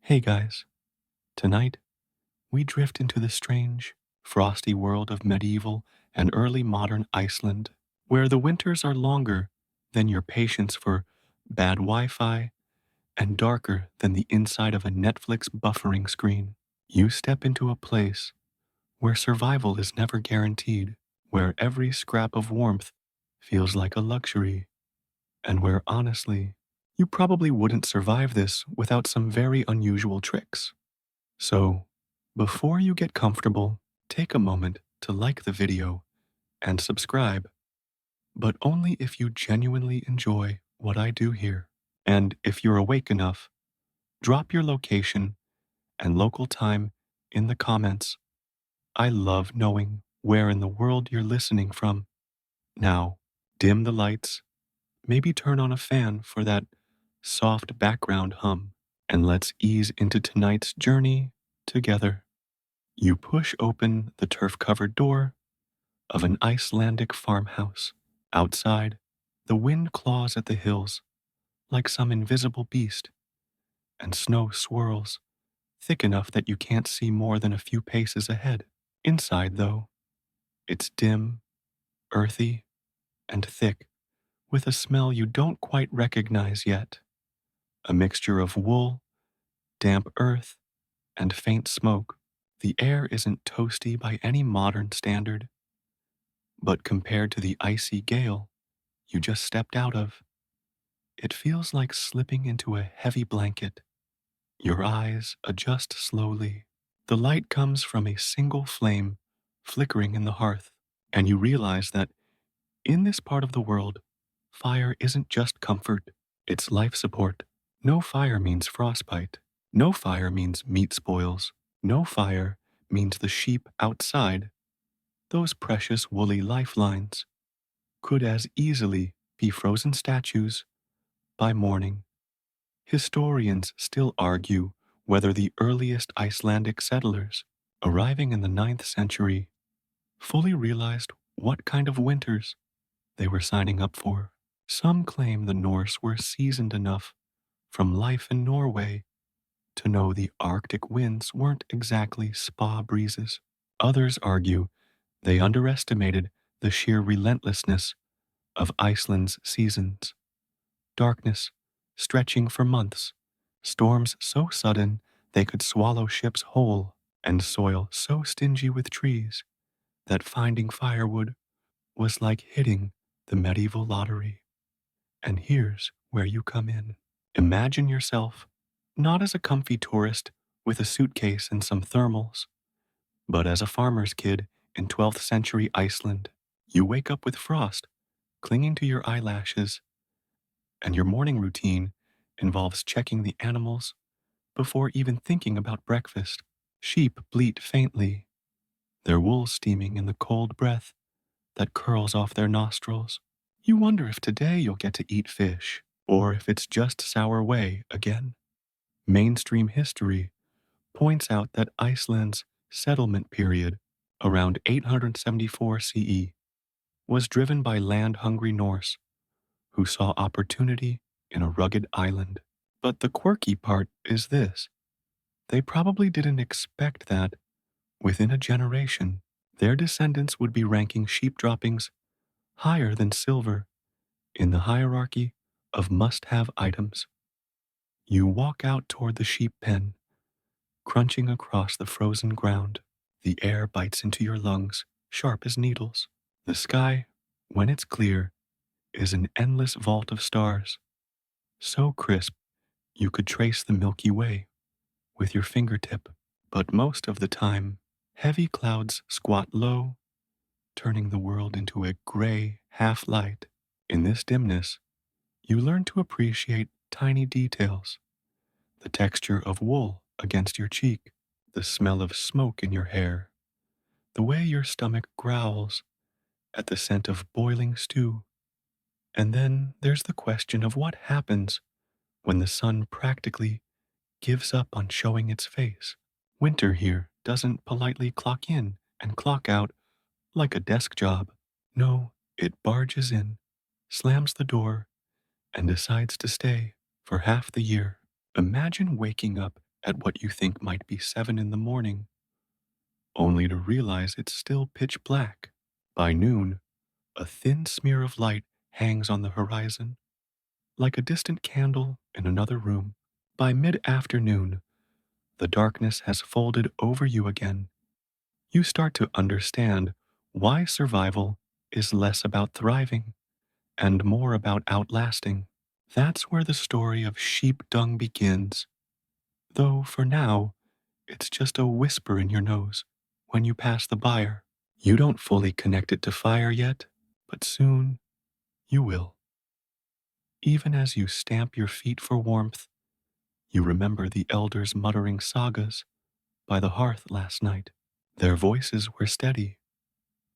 Hey guys, tonight we drift into the strange, frosty world of medieval and early modern Iceland, where the winters are longer than your patience for bad Wi Fi and darker than the inside of a Netflix buffering screen. You step into a place where survival is never guaranteed, where every scrap of warmth feels like a luxury, and where honestly, you probably wouldn't survive this without some very unusual tricks. So, before you get comfortable, take a moment to like the video and subscribe, but only if you genuinely enjoy what I do here. And if you're awake enough, drop your location and local time in the comments. I love knowing where in the world you're listening from. Now, dim the lights, maybe turn on a fan for that soft background hum, and let's ease into tonight's journey together. You push open the turf covered door of an Icelandic farmhouse. Outside, the wind claws at the hills like some invisible beast, and snow swirls thick enough that you can't see more than a few paces ahead. Inside, though, it's dim, earthy, and thick, with a smell you don't quite recognize yet. A mixture of wool, damp earth, and faint smoke. The air isn't toasty by any modern standard, but compared to the icy gale you just stepped out of, it feels like slipping into a heavy blanket. Your eyes adjust slowly. The light comes from a single flame flickering in the hearth, and you realize that in this part of the world, fire isn't just comfort, it's life support. No fire means frostbite. No fire means meat spoils. No fire means the sheep outside, those precious woolly lifelines, could as easily be frozen statues by morning. Historians still argue whether the earliest Icelandic settlers, arriving in the 9th century, fully realized what kind of winters they were signing up for. Some claim the Norse were seasoned enough from life in Norway to know the Arctic winds weren't exactly spa breezes. Others argue they underestimated the sheer relentlessness of Iceland's seasons. Darkness stretching for months, storms so sudden they could swallow ships whole, and soil so stingy with trees that finding firewood was like hitting the medieval lottery. And here's where you come in. Imagine yourself not as a comfy tourist with a suitcase and some thermals, but as a farmer's kid in 12th century Iceland. You wake up with frost clinging to your eyelashes, and your morning routine involves checking the animals before even thinking about breakfast. Sheep bleat faintly, their wool steaming in the cold breath that curls off their nostrils. You wonder if today you'll get to eat fish, or if it's just sour whey again. Mainstream history points out that Iceland's settlement period, around 874 CE, was driven by land-hungry Norse who saw opportunity in a rugged island. But the quirky part is this: they probably didn't expect that, within a generation, their descendants would be ranking sheep droppings higher than silver in the hierarchy of must-have items. You walk out toward the sheep pen, crunching across the frozen ground. The air bites into your lungs, sharp as needles. The sky, when it's clear, is an endless vault of stars, so crisp you could trace the Milky Way with your fingertip. But most of the time, heavy clouds squat low, turning the world into a gray half-light. In this dimness, you learn to appreciate tiny details: the texture of wool against your cheek, the smell of smoke in your hair, the way your stomach growls at the scent of boiling stew. And then there's the question of what happens when the sun practically gives up on showing its face. Winter here doesn't politely clock in and clock out like a desk job. No, it barges in, slams the door, and decides to stay for half the year. Imagine waking up at what you think might be 7 in the morning, only to realize it's still pitch black. By noon, a thin smear of light hangs on the horizon, like a distant candle in another room. By mid-afternoon, the darkness has folded over you again. You start to understand why survival is less about thriving and more about outlasting. That's where the story of sheep dung begins, though for now, it's just a whisper in your nose when you pass the byre. You don't fully connect it to fire yet, but soon you will. Even as you stamp your feet for warmth, you remember the elders muttering sagas by the hearth last night. Their voices were steady,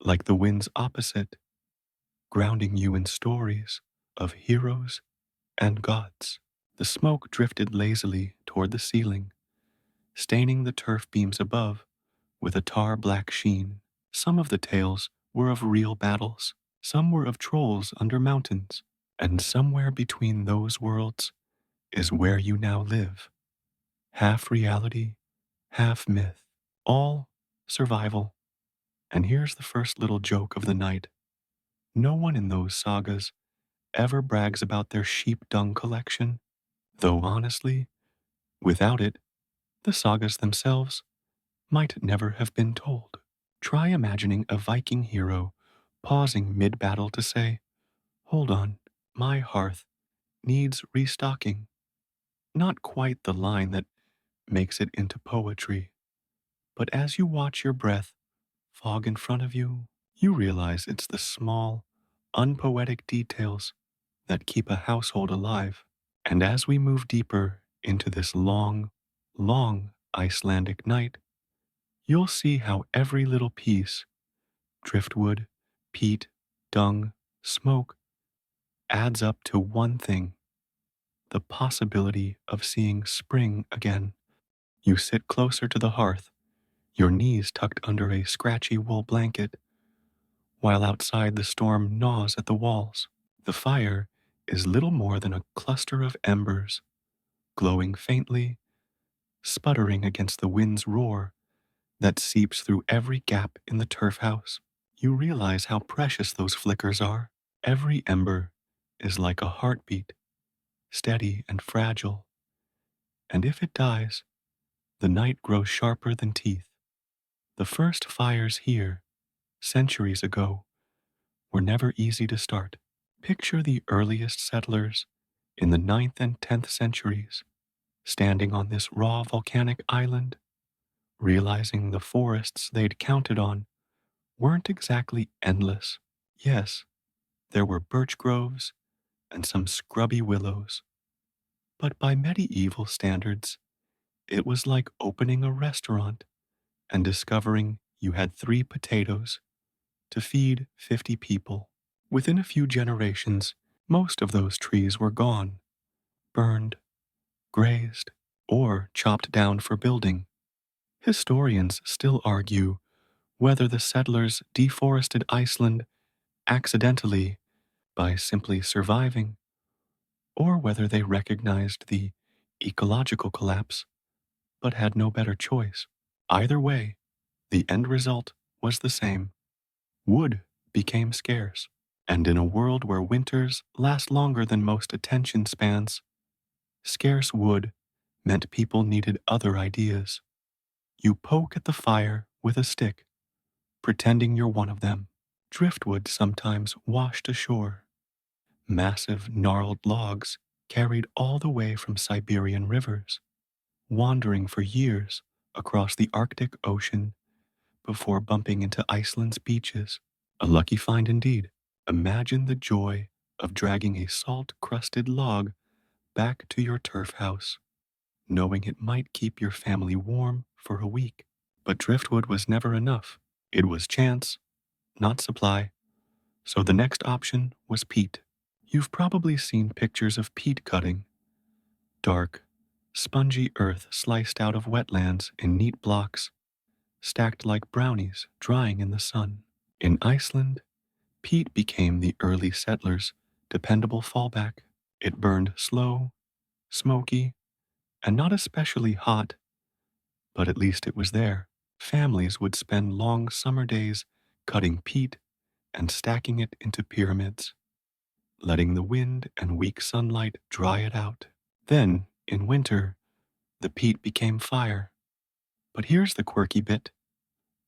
like the wind's opposite, grounding you in stories of heroes and gods. The smoke drifted lazily toward the ceiling, staining the turf beams above with a tar-black sheen. Some of the tales were of real battles, some were of trolls under mountains, and somewhere between those worlds is where you now live. Half reality, half myth, all survival. And here's the first little joke of the night. No one in those sagas ever brags about their sheep dung collection, though honestly, without it, the sagas themselves might never have been told. Try imagining a Viking hero pausing mid-battle to say, "Hold on, my hearth needs restocking." Not quite the line that makes it into poetry, but as you watch your breath fog in front of you, you realize it's the small, unpoetic details that keep a household alive. And as we move deeper into this long, long Icelandic night, you'll see how every little piece, driftwood, peat, dung, smoke, adds up to one thing: the possibility of seeing spring again. You sit closer to the hearth, your knees tucked under a scratchy wool blanket, while outside the storm gnaws at the walls. The fire is little more than a cluster of embers, glowing faintly, sputtering against the wind's roar that seeps through every gap in the turf house. You realize how precious those flickers are. Every ember is like a heartbeat, steady and fragile, and if it dies, the night grows sharper than teeth. The first fires here, centuries ago, were never easy to start. Picture the earliest settlers in the 9th and 10th centuries, standing on this raw volcanic island, realizing the forests they'd counted on weren't exactly endless. Yes, there were birch groves and some scrubby willows, but by medieval standards, it was like opening a restaurant and discovering you had 3 potatoes to feed 50 people. Within a few generations, most of those trees were gone, burned, grazed, or chopped down for building. Historians still argue whether the settlers deforested Iceland accidentally by simply surviving, or whether they recognized the ecological collapse but had no better choice. Either way, the end result was the same. Wood became scarce, and in a world where winters last longer than most attention spans, scarce wood meant people needed other ideas. You poke at the fire with a stick, pretending you're one of them. Driftwood sometimes washed ashore. Massive, gnarled logs carried all the way from Siberian rivers, wandering for years across the Arctic Ocean before bumping into Iceland's beaches. A lucky find indeed. Imagine the joy of dragging a salt-crusted log back to your turf house, knowing it might keep your family warm for a week. But driftwood was never enough. It was chance, not supply. So the next option was peat. You've probably seen pictures of peat cutting. Dark, spongy earth sliced out of wetlands in neat blocks, stacked like brownies drying in the sun. In Iceland, peat became the early settlers' dependable fallback. It burned slow, smoky, and not especially hot, but at least it was there. Families would spend long summer days cutting peat and stacking it into pyramids, letting the wind and weak sunlight dry it out. Then, in winter, the peat became fire. But here's the quirky bit.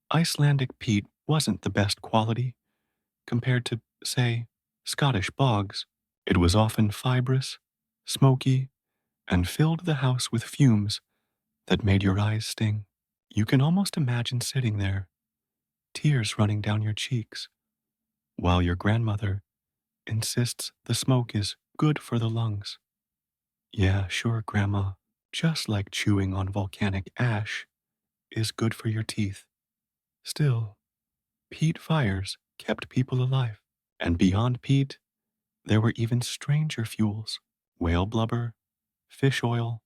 Icelandic peat wasn't the best quality compared to, say, Scottish bogs. It was often fibrous, smoky, and filled the house with fumes that made your eyes sting. You can almost imagine sitting there, tears running down your cheeks, while your grandmother insists the smoke is good for the lungs. Yeah, sure, Grandma, just like chewing on volcanic ash is good for your teeth. Still, peat fires kept people alive. And beyond peat, there were even stranger fuels: whale blubber, fish oil,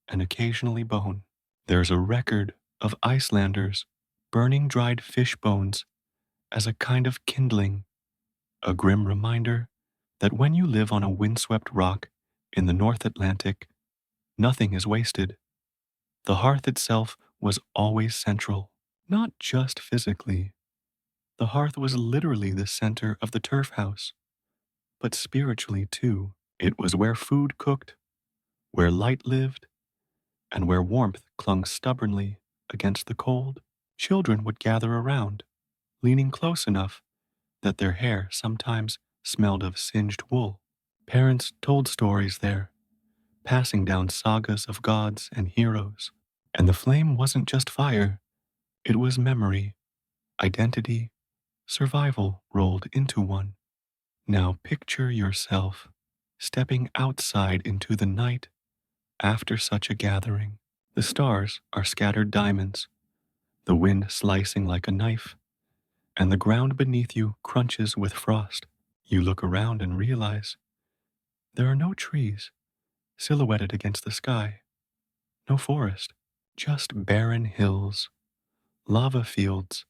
and occasionally bone. There's a record of Icelanders burning dried fish bones as a kind of kindling, a grim reminder that when you live on a windswept rock in the North Atlantic, nothing is wasted. The hearth itself was always central, not just physically. The hearth was literally the center of the turf house, but spiritually too. It was where food cooked, where light lived, and where warmth clung stubbornly against the cold. Children would gather around, leaning close enough that their hair sometimes smelled of singed wool. Parents told stories there, passing down sagas of gods and heroes. And the flame wasn't just fire, it was memory, identity, survival rolled into one. Now picture yourself stepping outside into the night after such a gathering. The stars are scattered diamonds, the wind slicing like a knife, and the ground beneath you crunches with frost. You look around and realize there are no trees silhouetted against the sky, no forest, just barren hills, lava fields,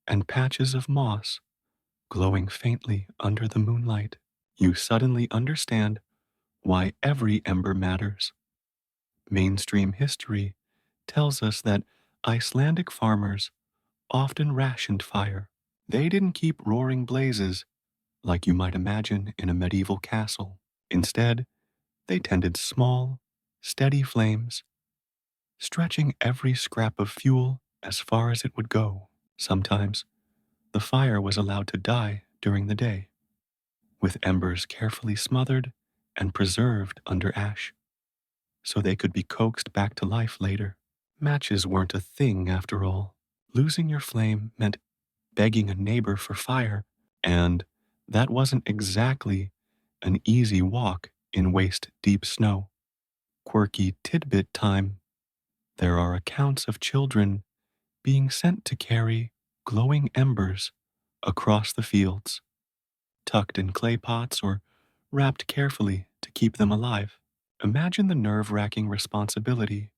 and patches of moss glowing faintly under the moonlight. You suddenly understand why every ember matters. Mainstream history tells us that Icelandic farmers often rationed fire. They didn't keep roaring blazes like you might imagine in a medieval castle. Instead, they tended small, steady flames, stretching every scrap of fuel as far as it would go. Sometimes, the fire was allowed to die during the day, with embers carefully smothered and preserved under ash, so they could be coaxed back to life later. Matches weren't a thing after all. Losing your flame meant begging a neighbor for fire, and that wasn't exactly an easy walk in waist-deep snow. Quirky tidbit time. There are accounts of children being sent to carry glowing embers across the fields, tucked in clay pots or wrapped carefully to keep them alive. Imagine the nerve-wracking responsibility.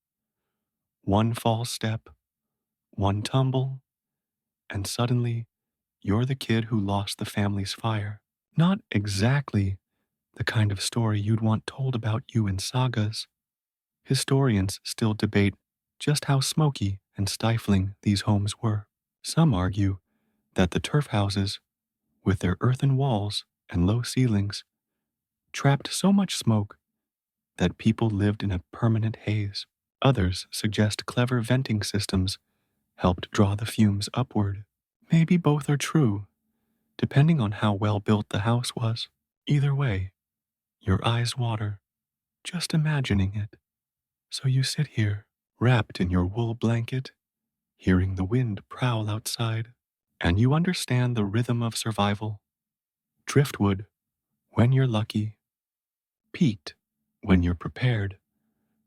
One false step, one tumble, and suddenly you're the kid who lost the family's fire. Not exactly the kind of story you'd want told about you in sagas. Historians still debate just how smoky and stifling these homes were. Some argue that the turf houses, with their earthen walls and low ceilings, trapped so much smoke that people lived in a permanent haze. Others suggest clever venting systems helped draw the fumes upward. Maybe both are true, depending on how well built the house was. Either way, your eyes water, just imagining it. So you sit here, wrapped in your wool blanket, hearing the wind prowl outside, and you understand the rhythm of survival. Driftwood, when you're lucky. Peat, when you're prepared.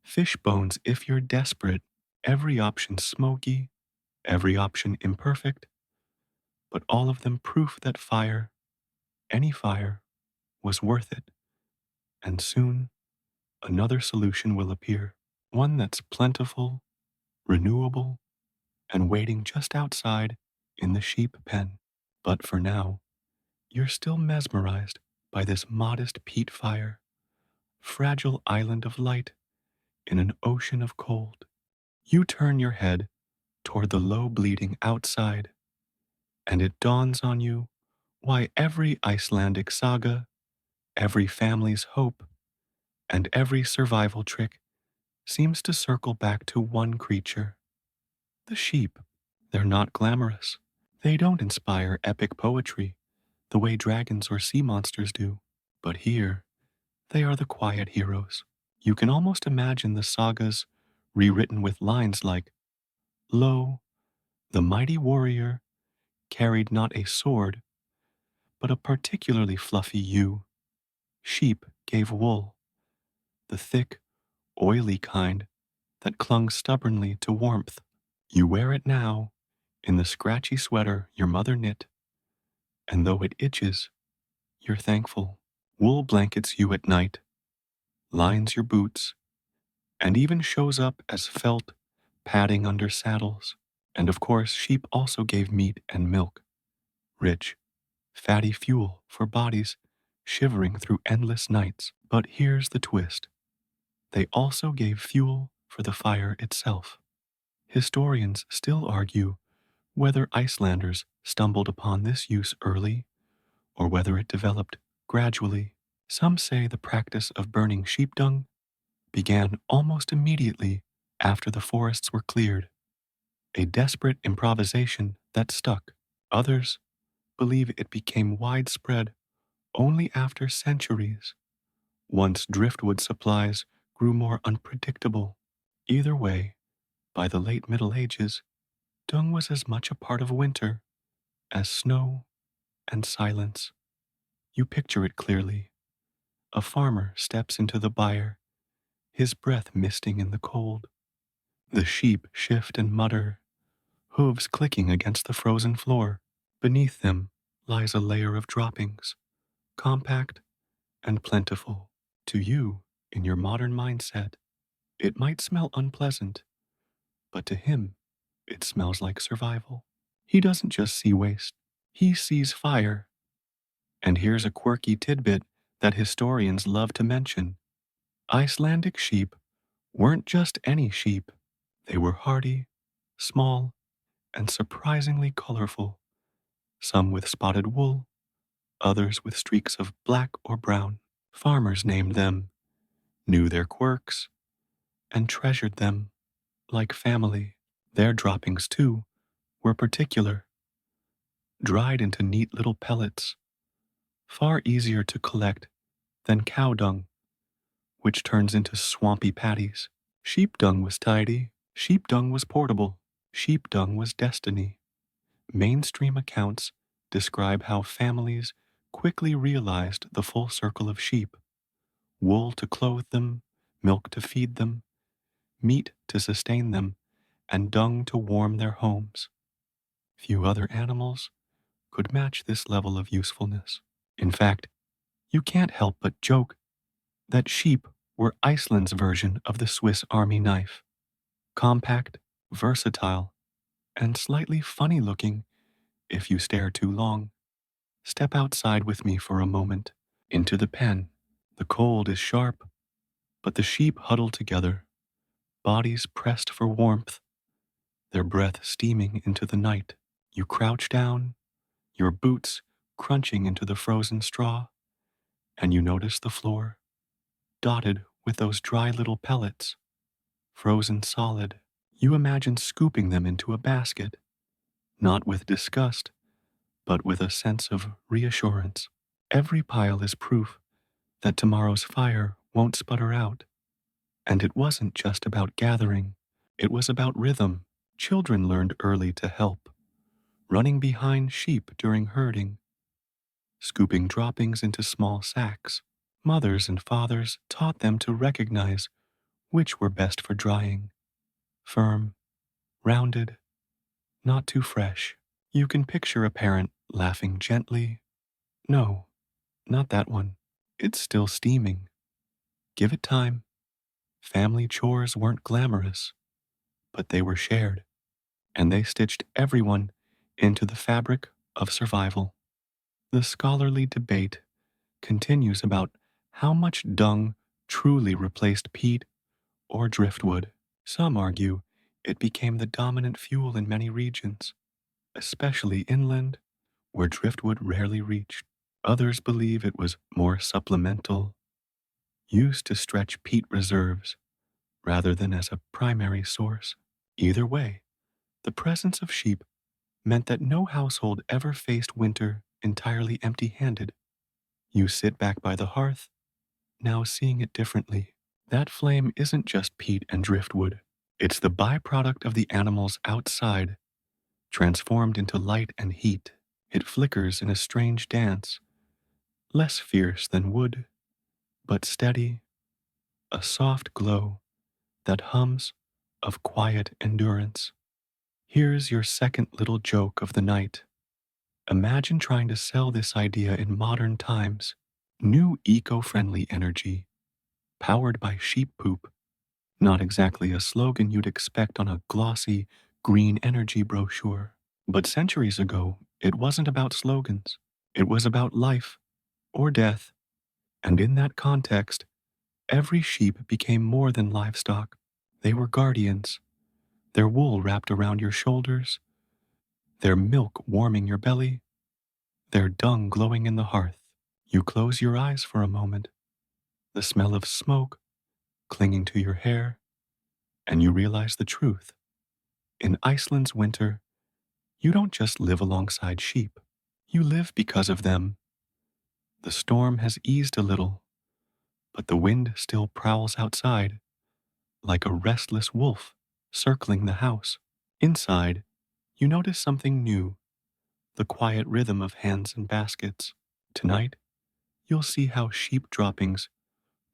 Fish bones, if you're desperate. Every option smoky, every option imperfect, but all of them proof that fire, any fire, was worth it. And soon, another solution will appear, one that's plentiful, renewable, and waiting just outside in the sheep pen. But for now, you're still mesmerized by this modest peat fire, fragile island of light in an ocean of cold. You turn your head toward the low bleeding outside, and it dawns on you why every Icelandic saga, every family's hope, and every survival trick seems to circle back to one creature: the sheep. They're not glamorous. They don't inspire epic poetry the way dragons or sea monsters do. But here, they are the quiet heroes. You can almost imagine the sagas rewritten with lines like, "Lo, the mighty warrior carried not a sword, but a particularly fluffy ewe. Sheep gave wool, the thick, oily kind that clung stubbornly to warmth. You wear it now in the scratchy sweater your mother knit, and though it itches, you're thankful. Wool blankets you at night, lines your boots, and even shows up as felt padding under saddles. And of course, sheep also gave meat and milk, rich, fatty fuel for bodies shivering through endless nights. But here's the twist: they also gave fuel for the fire itself. Historians still argue whether Icelanders stumbled upon this use early or whether it developed gradually. Some say the practice of burning sheep dung began almost immediately after the forests were cleared, a desperate improvisation that stuck. Others believe it became widespread only after centuries, once driftwood supplies grew more unpredictable. Either way, by the late Middle Ages, dung was as much a part of winter as snow and silence. You picture it clearly. A farmer steps into the byre, his breath misting in the cold. The sheep shift and mutter, hooves clicking against the frozen floor. Beneath them lies a layer of droppings, compact and plentiful. To you, in your modern mindset, it might smell unpleasant, but to him, it smells like survival. He doesn't just see waste, he sees fire. And here's a quirky tidbit that historians love to mention: Icelandic sheep weren't just any sheep. They were hardy, small, and surprisingly colorful, some with spotted wool, others with streaks of black or brown. Farmers named them, knew their quirks, and treasured them like family. Their droppings, too, were particular, dried into neat little pellets, far easier to collect than cow dung, which turns into swampy patties. Sheep dung was tidy, sheep dung was portable, sheep dung was destiny. Mainstream accounts describe how families quickly realized the full circle of sheep: wool to clothe them, milk to feed them, meat to sustain them, and dung to warm their homes. Few other animals could match this level of usefulness. In fact, you can't help but joke that sheep were Iceland's version of the Swiss Army knife: compact, versatile, and slightly funny looking if you stare too long. Step outside with me for a moment, into the pen. The cold is sharp, but the sheep huddle together, bodies pressed for warmth, their breath steaming into the night. You crouch down, your boots crunching into the frozen straw, and you notice the floor, dotted with those dry little pellets, frozen solid. You imagine scooping them into a basket, not with disgust, but with a sense of reassurance. Every pile is proof that tomorrow's fire won't sputter out. And it wasn't just about gathering, it was about rhythm. Children learned early to help, running behind sheep during herding, scooping droppings into small sacks. Mothers and fathers taught them to recognize which were best for drying: firm, rounded, not too fresh. You can picture a parent laughing gently. "No, not that one. It's still steaming. Give it time." Family chores weren't glamorous, but they were shared, and they stitched everyone into the fabric of survival. The scholarly debate continues about how much dung truly replaced peat or driftwood. Some argue It became the dominant fuel in many regions, especially inland, where driftwood rarely reached. Others believe it was more supplemental, used to stretch peat reserves rather than as a primary source. Either way, the presence of sheep meant that no household ever faced winter entirely empty handed. You sit back by the hearth, now seeing it differently. That flame isn't just peat and driftwood, it's the byproduct of the animals outside, transformed into light and heat. It flickers in a strange dance, less fierce than wood, but steady, a soft glow that hums of quiet endurance. Here's your second little joke of the night. Imagine trying to sell this idea in modern times. New eco-friendly energy, powered by sheep poop. Not exactly a slogan you'd expect on a glossy green energy brochure. But centuries ago, it wasn't about slogans. It was about life or death. And in that context, every sheep became more than livestock. They were guardians, their wool wrapped around your shoulders, their milk warming your belly, their dung glowing in the hearth. You close your eyes for a moment, the smell of smoke clinging to your hair, and you realize the truth. In Iceland's winter, you don't just live alongside sheep. You live because of them. The storm has eased a little, but the wind still prowls outside, like a restless wolf circling the house. Inside, you notice something new, the quiet rhythm of hands and baskets. Tonight, you'll see how sheep droppings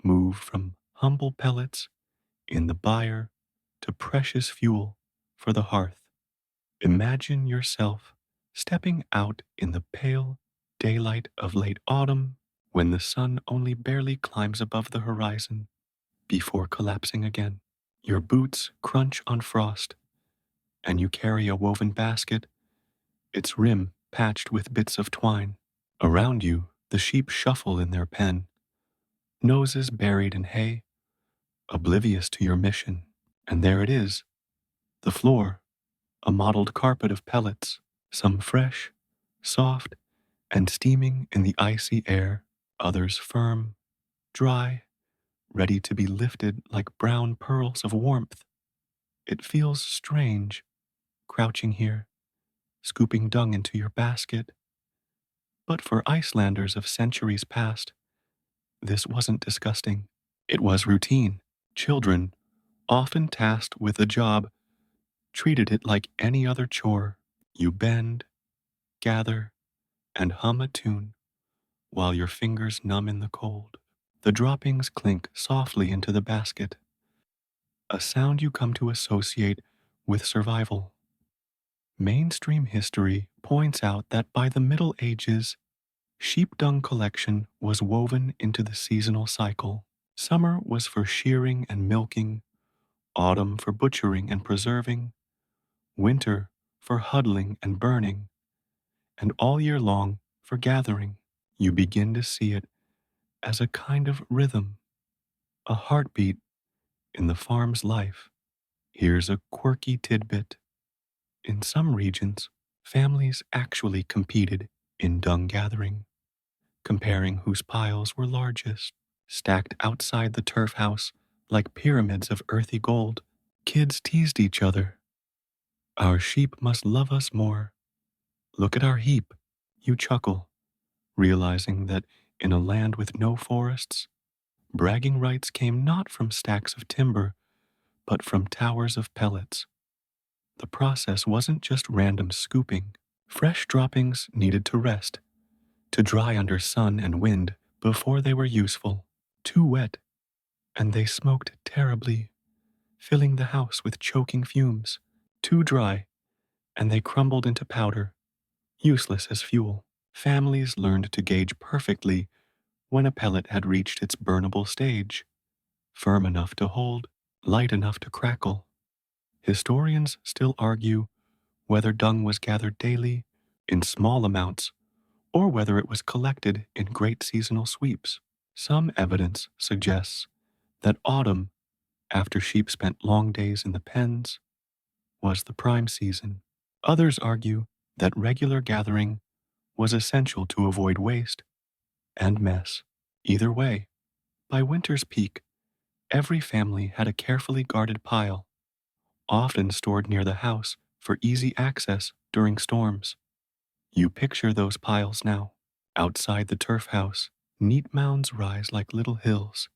move from humble pellets in the byre to precious fuel for the hearth. Imagine yourself stepping out in the pale daylight of late autumn when the sun only barely climbs above the horizon before collapsing again. Your boots crunch on frost, and you carry a woven basket, its rim patched with bits of twine. Around you, the sheep shuffle in their pen, noses buried in hay, oblivious to your mission. And there it is, the floor, a mottled carpet of pellets, some fresh, soft, and steaming in the icy air, others firm, dry, ready to be lifted like brown pearls of warmth. It feels strange, crouching here, scooping dung into your basket. But for Icelanders of centuries past, this wasn't disgusting. It was routine. Children, often tasked with a job, treated it like any other chore. You bend, gather, and hum a tune while your fingers numb in the cold. The droppings clink softly into the basket, a sound you come to associate with survival. Mainstream history points out that by the Middle Ages, sheep dung collection was woven into the seasonal cycle. Summer was for shearing and milking, autumn for butchering and preserving, winter for huddling and burning, and all year long for gathering. You begin to see it as a kind of rhythm, a heartbeat in the farm's life. Here's a quirky tidbit. In some regions, families actually competed in dung gathering, comparing whose piles were largest. Stacked outside the turf house like pyramids of earthy gold, kids teased each other. Our sheep must love us more. Look at our heap. You chuckle, realizing that in a land with no forests, bragging rights came not from stacks of timber, but from towers of pellets. The process wasn't just random scooping. Fresh droppings needed to rest, to dry under sun and wind before they were useful. Too wet, and they smoked terribly, filling the house with choking fumes. Too dry, and they crumbled into powder, useless as fuel. Families learned to gauge perfectly when a pellet had reached its burnable stage, firm enough to hold, light enough to crackle. Historians still argue whether dung was gathered daily, in small amounts, or whether it was collected in great seasonal sweeps. Some evidence suggests that autumn, after sheep spent long days in the pens, was the prime season. Others argue that regular gathering was essential to avoid waste and mess. Either way, by winter's peak, every family had a carefully guarded pile, often stored near the house for easy access during storms. You picture those piles now. Outside the turf house, neat mounds rise like little hills,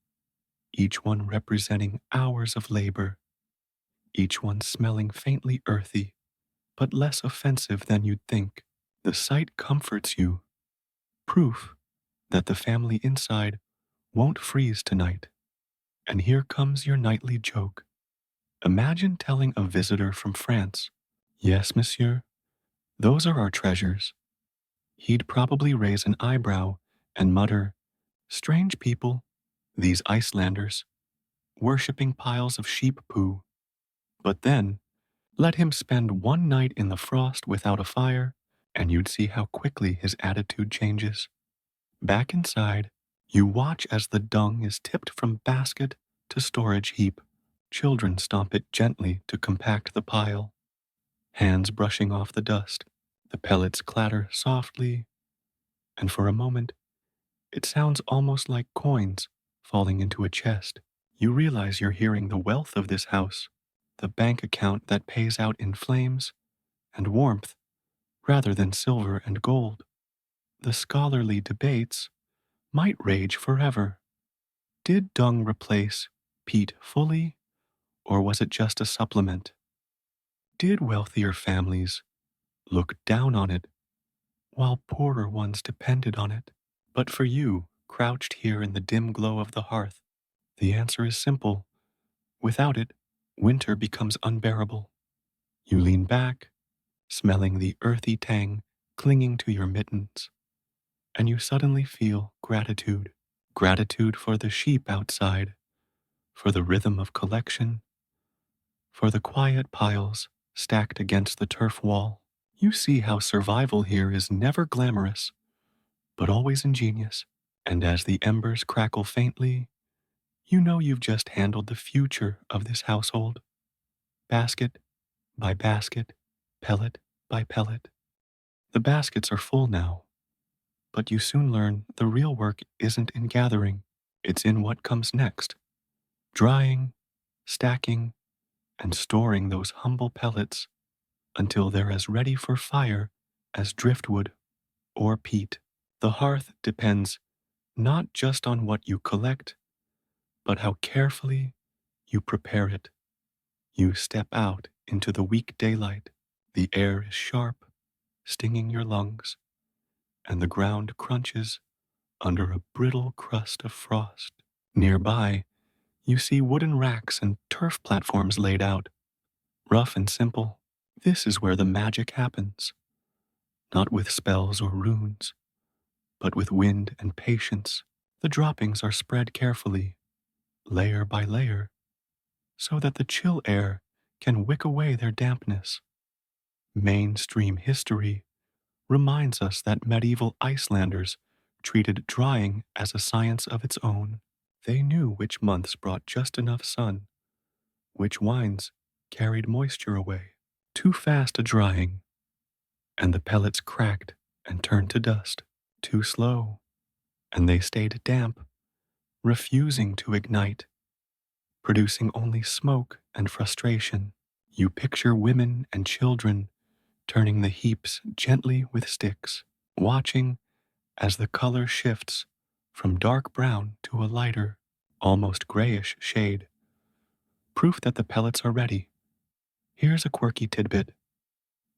each one representing hours of labor, each one smelling faintly earthy, but less offensive than you'd think. The sight comforts you, proof that the family inside won't freeze tonight. And here comes your nightly joke. Imagine telling a visitor from France, "Yes, monsieur, those are our treasures." He'd probably raise an eyebrow and mutter, "Strange people, these Icelanders, worshipping piles of sheep poo." But then, let him spend one night in the frost without a fire, and you'd see how quickly his attitude changes. Back inside, you watch as the dung is tipped from basket to storage heap. Children stomp it gently to compact the pile, hands brushing off the dust. The pellets clatter softly, and for a moment, it sounds almost like coins falling into a chest. You realize you're hearing the wealth of this house, the bank account that pays out in flames and warmth rather than silver and gold. The scholarly debates might rage forever. Did dung replace peat fully, or was it just a supplement? Did wealthier families look down on it while poorer ones depended on it? But for you, crouched here in the dim glow of the hearth, the answer is simple. Without it, winter becomes unbearable. You lean back, smelling the earthy tang clinging to your mittens, and you suddenly feel gratitude. Gratitude for the sheep outside, for the rhythm of collection, for the quiet piles stacked against the turf wall. You see how survival here is never glamorous, but always ingenious. And as the embers crackle faintly, you know you've just handled the future of this household. Basket by basket, pellet by pellet. The baskets are full now, but you soon learn the real work isn't in gathering, it's in what comes next. Drying, stacking, and storing those humble pellets until they're as ready for fire as driftwood or peat. The hearth depends not just on what you collect, but how carefully you prepare it. You step out into the weak daylight. The air is sharp, stinging your lungs, and the ground crunches under a brittle crust of frost. Nearby, you see wooden racks and turf platforms laid out, rough and simple. This is where the magic happens, not with spells or runes, but with wind and patience. The droppings are spread carefully, layer by layer, so that the chill air can wick away their dampness. Mainstream history reminds us that medieval Icelanders treated drying as a science of its own. They knew which months brought just enough sun, which wines carried moisture away. Too fast a drying, and the pellets cracked and turned to dust. Too slow, and they stayed damp, refusing to ignite, producing only smoke and frustration. You picture women and children turning the heaps gently with sticks, watching as the color shifts from dark brown to a lighter, almost grayish shade. Proof that the pellets are ready. Here's a quirky tidbit.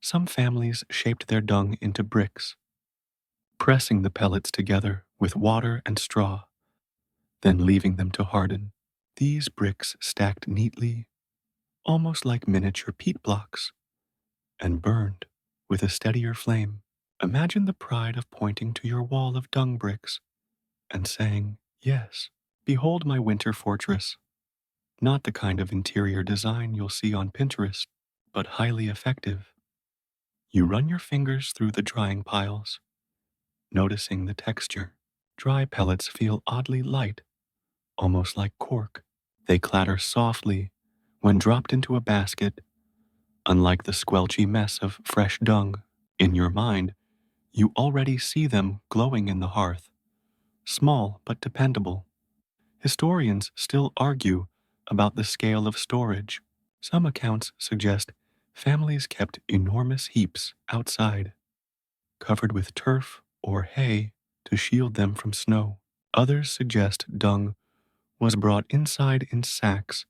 Some families shaped their dung into bricks, pressing the pellets together with water and straw, then leaving them to harden. These bricks stacked neatly, almost like miniature peat blocks, and burned with a steadier flame. Imagine the pride of pointing to your wall of dung bricks and saying, "Yes, behold my winter fortress." Not the kind of interior design you'll see on Pinterest, but highly effective. You run your fingers through the drying piles, noticing the texture. Dry pellets feel oddly light, almost like cork. They clatter softly when dropped into a basket, Unlike the squelchy mess of fresh dung, in your mind, you already see them glowing in the hearth, small but dependable. Historians still argue about the scale of storage. Some accounts suggest families kept enormous heaps outside, covered with turf or hay to shield them from snow. Others suggest dung was brought inside in sacks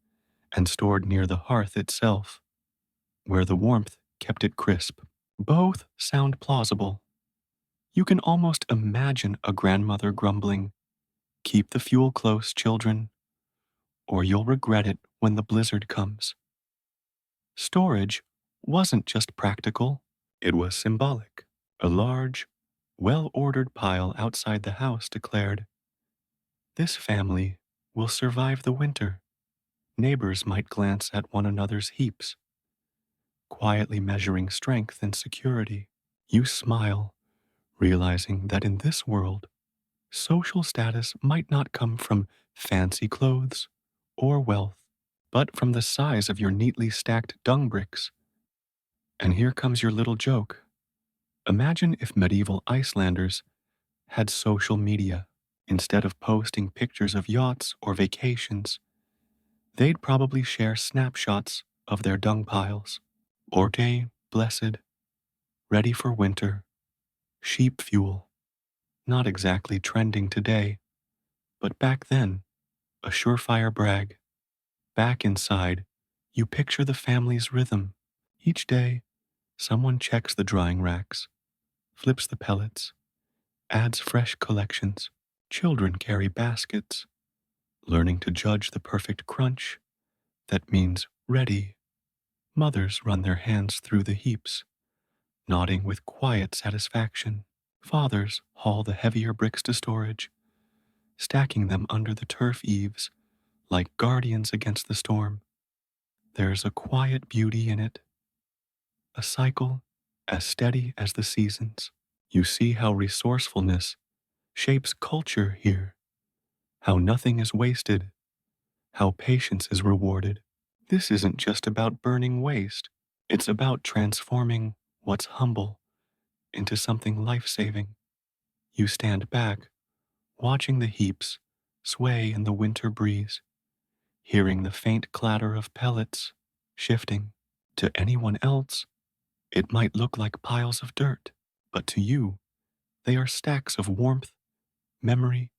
and stored near the hearth itself, where the warmth kept it crisp. Both sound plausible. You can almost imagine a grandmother grumbling, "Keep the fuel close, children, or you'll regret it when the blizzard comes." Storage wasn't just practical, it was symbolic. A large, well-ordered pile outside the house declared, "This family will survive the winter." Neighbors might glance at one another's heaps, quietly measuring strength and security. You smile, realizing that in this world, social status might not come from fancy clothes or wealth, but from the size of your neatly stacked dung bricks. And here comes your little joke. Imagine if medieval Icelanders had social media. Instead of posting pictures of yachts or vacations, they'd probably share snapshots of their dung piles. Orte, blessed, ready for winter, sheep fuel. Not exactly trending today, but back then, a surefire brag. Back inside, you picture the family's rhythm. Each day, someone checks the drying racks, flips the pellets, adds fresh collections. Children carry baskets, learning to judge the perfect crunch. That means ready. Mothers run their hands through the heaps, nodding with quiet satisfaction. Fathers haul the heavier bricks to storage, stacking them under the turf eaves like guardians against the storm. There's a quiet beauty in it, a cycle as steady as the seasons. You see how resourcefulness shapes culture here, how nothing is wasted, how patience is rewarded. This isn't just about burning waste, it's about transforming what's humble into something life-saving. You stand back, watching the heaps sway in the winter breeze, hearing the faint clatter of pellets shifting. To anyone else, it might look like piles of dirt, but to you, they are stacks of warmth, memory,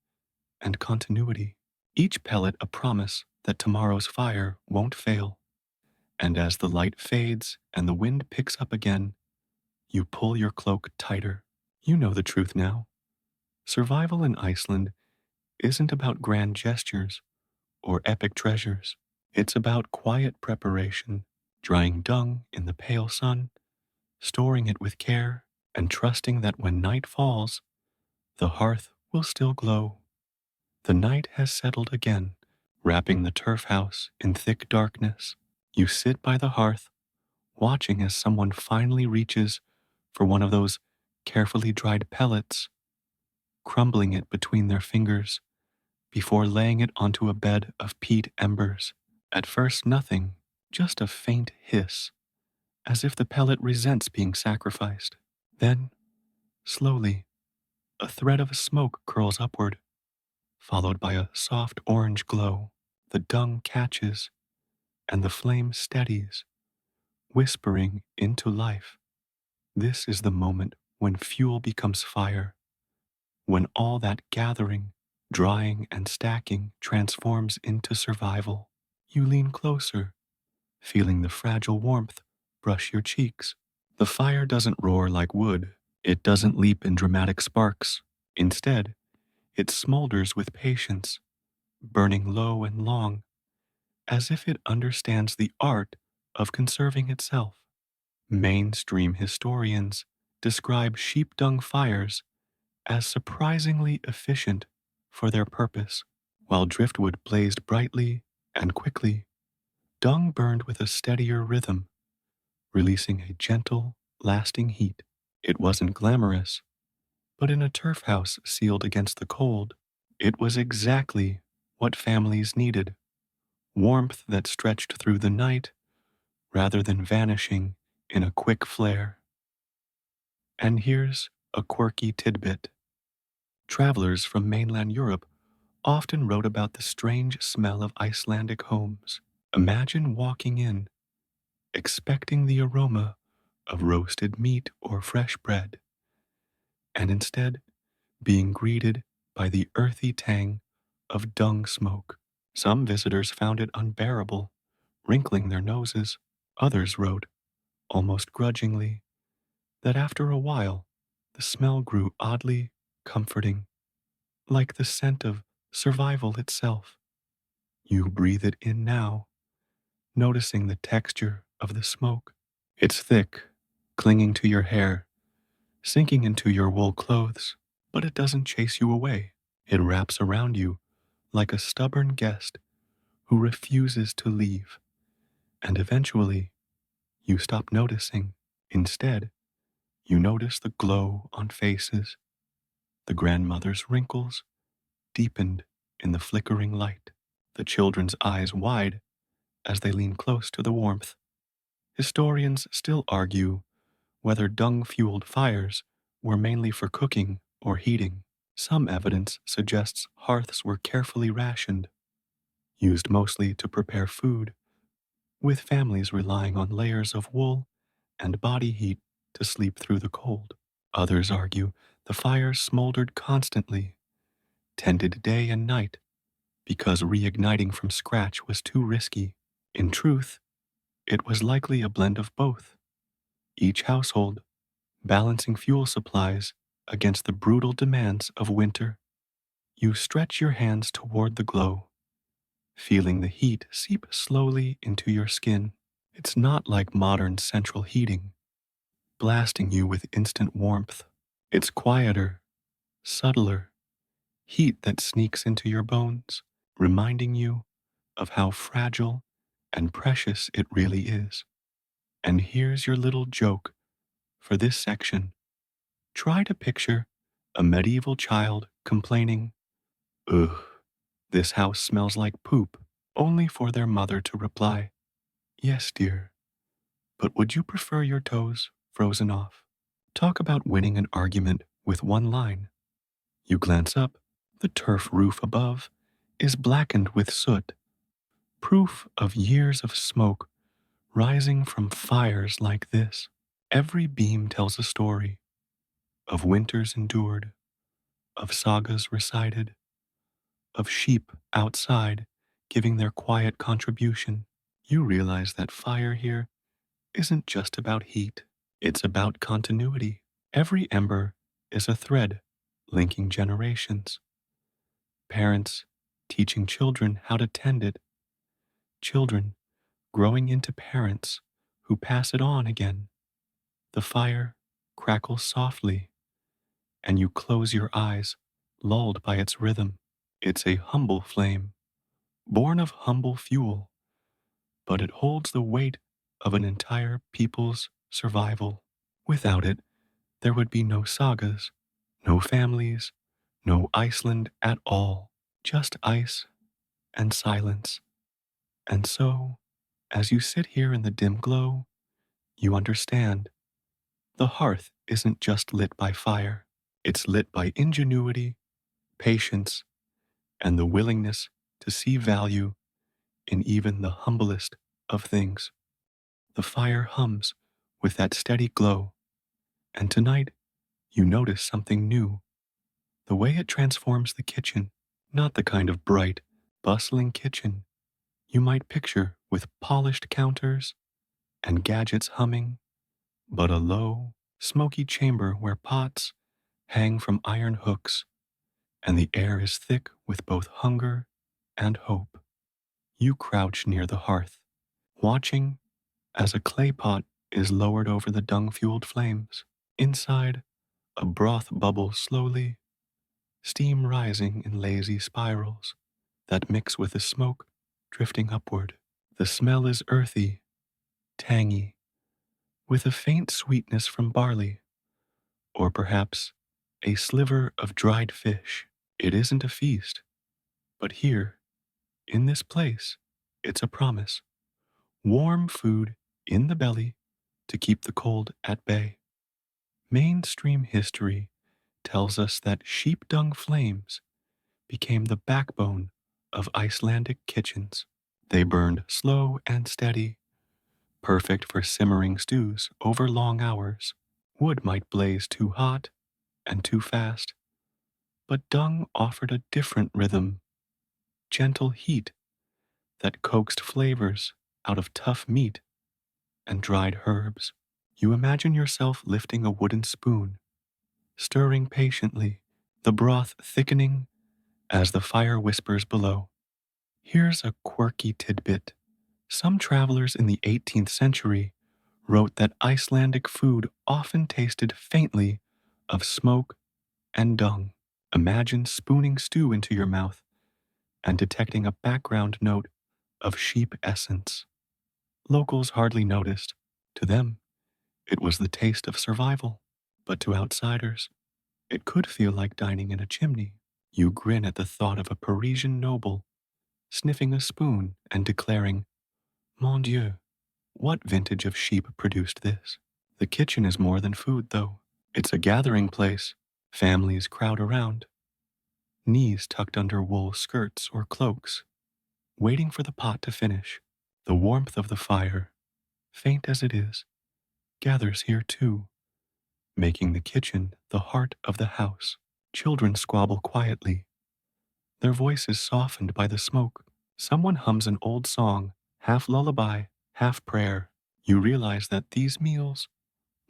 and continuity. Each pellet a promise that tomorrow's fire won't fail. And as the light fades and the wind picks up again, you pull your cloak tighter. You know the truth now. Survival in Iceland isn't about grand gestures or epic treasures. It's about quiet preparation, drying dung in the pale sun, storing it with care, and trusting that when night falls, the hearth will still glow. The night has settled again, wrapping the turf house in thick darkness. You sit by the hearth, watching as someone finally reaches for one of those carefully dried pellets, crumbling it between their fingers before laying it onto a bed of peat embers. At first, nothing, just a faint hiss, as if the pellet resents being sacrificed. Then, slowly, a thread of smoke curls upward, followed by a soft orange glow. The dung catches, and the flame steadies, whispering into life. This is the moment when fuel becomes fire, when all that gathering, drying, and stacking transforms into survival. You lean closer, feeling the fragile warmth brush your cheeks. The fire doesn't roar like wood. It doesn't leap in dramatic sparks. Instead, it smolders with patience, burning low and long, as if it understands the art of conserving itself. Mainstream historians describe sheep dung fires as surprisingly efficient for their purpose. While driftwood blazed brightly and quickly, dung burned with a steadier rhythm, releasing a gentle, lasting heat. It wasn't glamorous, but in a turf house sealed against the cold, it was exactly what families needed. Warmth that stretched through the night rather than vanishing in a quick flare. And here's a quirky tidbit. Travelers from mainland Europe often wrote about the strange smell of Icelandic homes. Imagine walking in, expecting the aroma of roasted meat or fresh bread, and instead being greeted by the earthy tang of dung smoke. Some visitors found it unbearable, wrinkling their noses. Others wrote, almost grudgingly, that after a while the smell grew oddly comforting, like the scent of survival itself. You breathe it in now, noticing the texture of the smoke. It's thick, clinging to your hair, sinking into your wool clothes, but it doesn't chase you away. It wraps around you like a stubborn guest who refuses to leave, and eventually you stop noticing. Instead, you notice the glow on faces, the grandmother's wrinkles deepened in the flickering light, the children's eyes wide as they lean close to the warmth. Historians still argue whether dung-fueled fires were mainly for cooking or heating. Some evidence suggests hearths were carefully rationed, used mostly to prepare food, with families relying on layers of wool and body heat to sleep through the cold. Others argue the fires smoldered constantly, tended day and night, because reigniting from scratch was too risky. In truth, it was likely a blend of both, each household balancing fuel supplies against the brutal demands of winter. You stretch your hands toward the glow, feeling the heat seep slowly into your skin. It's not like modern central heating, blasting you with instant warmth. It's quieter, subtler, heat that sneaks into your bones, reminding you of how fragile and precious it really is. And here's your little joke for this section. Try to picture a medieval child complaining, "Ugh, this house smells like poop," only for their mother to reply, "Yes, dear, but would you prefer your toes frozen off?" Talk about winning an argument with one line. You glance up, the turf roof above is blackened with soot, proof of years of smoke rising from fires like this. Every beam tells a story of winters endured, of sagas recited, of sheep outside giving their quiet contribution. You realize that fire here isn't just about heat, it's about continuity. Every ember is a thread linking generations. Parents teaching children how to tend it, children growing into parents who pass it on again. The fire crackles softly, and you close your eyes, lulled by its rhythm. It's a humble flame, born of humble fuel, but it holds the weight of an entire people's survival. Without it, there would be no sagas, no families, no Iceland at all, just ice and silence. And so, as you sit here in the dim glow, you understand the hearth isn't just lit by fire, it's lit by ingenuity, patience, and the willingness to see value in even the humblest of things. The fire hums with that steady glow, and tonight you notice something new, the way it transforms the kitchen, not the kind of bright, bustling kitchen you might picture with polished counters and gadgets humming, but a low, smoky chamber where pots hang from iron hooks and the air is thick with both hunger and hope. You crouch near the hearth, watching as a clay pot is lowered over the dung-fueled flames. Inside, a broth bubbles slowly, steam rising in lazy spirals that mix with the smoke drifting upward. The smell is earthy, tangy, with a faint sweetness from barley, or perhaps a sliver of dried fish. It isn't a feast, but here, in this place, it's a promise. Warm food in the belly to keep the cold at bay. Mainstream history tells us that sheep dung flames became the backbone of Icelandic kitchens. They burned slow and steady, perfect for simmering stews over long hours. Wood might blaze too hot and too fast, but dung offered a different rhythm, gentle heat that coaxed flavors out of tough meat and dried herbs. You imagine yourself lifting a wooden spoon, stirring patiently, the broth thickening as the fire whispers below. Here's a quirky tidbit. Some travelers in the 18th century wrote that Icelandic food often tasted faintly of smoke and dung. Imagine spooning stew into your mouth and detecting a background note of sheep essence. Locals hardly noticed. To them, it was the taste of survival. But to outsiders, it could feel like dining in a chimney. You grin at the thought of a Parisian noble sniffing a spoon and declaring, Mon Dieu, what vintage of sheep produced this? The kitchen is more than food, though. It's a gathering place. Families crowd around, knees tucked under wool skirts or cloaks, waiting for the pot to finish. The warmth of the fire, faint as it is, gathers here too, making the kitchen the heart of the house. Children squabble quietly, their voices softened by the smoke. Someone hums an old song, half lullaby, half prayer. You realize that these meals,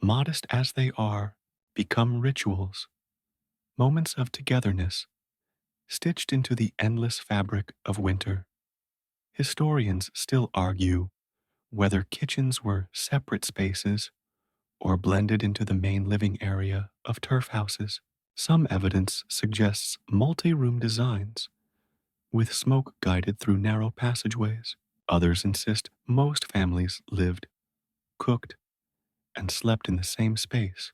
modest as they are, become rituals, moments of togetherness, stitched into the endless fabric of winter. Historians still argue whether kitchens were separate spaces or blended into the main living area of turf houses. Some evidence suggests multi-room designs, with smoke guided through narrow passageways. Others insist most families lived, cooked, and slept in the same space,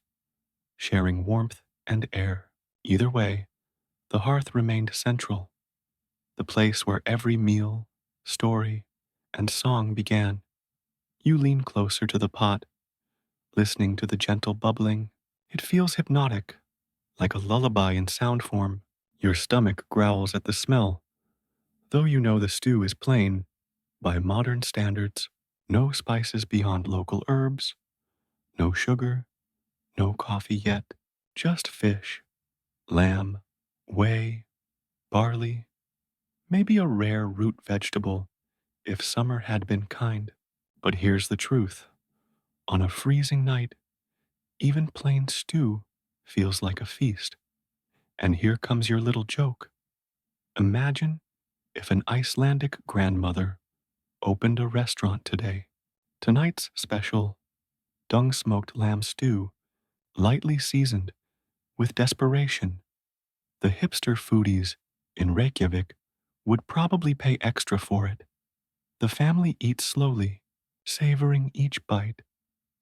sharing warmth and air. Either way, the hearth remained central, the place where every meal, story, and song began. You lean closer to the pot, listening to the gentle bubbling. It feels hypnotic, like a lullaby in sound form. Your stomach growls at the smell, though you know the stew is plain by modern standards. No spices beyond local herbs, no sugar, no coffee yet, just fish, lamb, whey, barley, maybe a rare root vegetable if summer had been kind. But here's the truth. On a freezing night, even plain stew feels like a feast. And here comes your little joke. Imagine if an Icelandic grandmother opened a restaurant today. Tonight's special, dung smoked lamb stew, lightly seasoned with desperation. The hipster foodies in Reykjavik would probably pay extra for it. The family eats slowly, savoring each bite,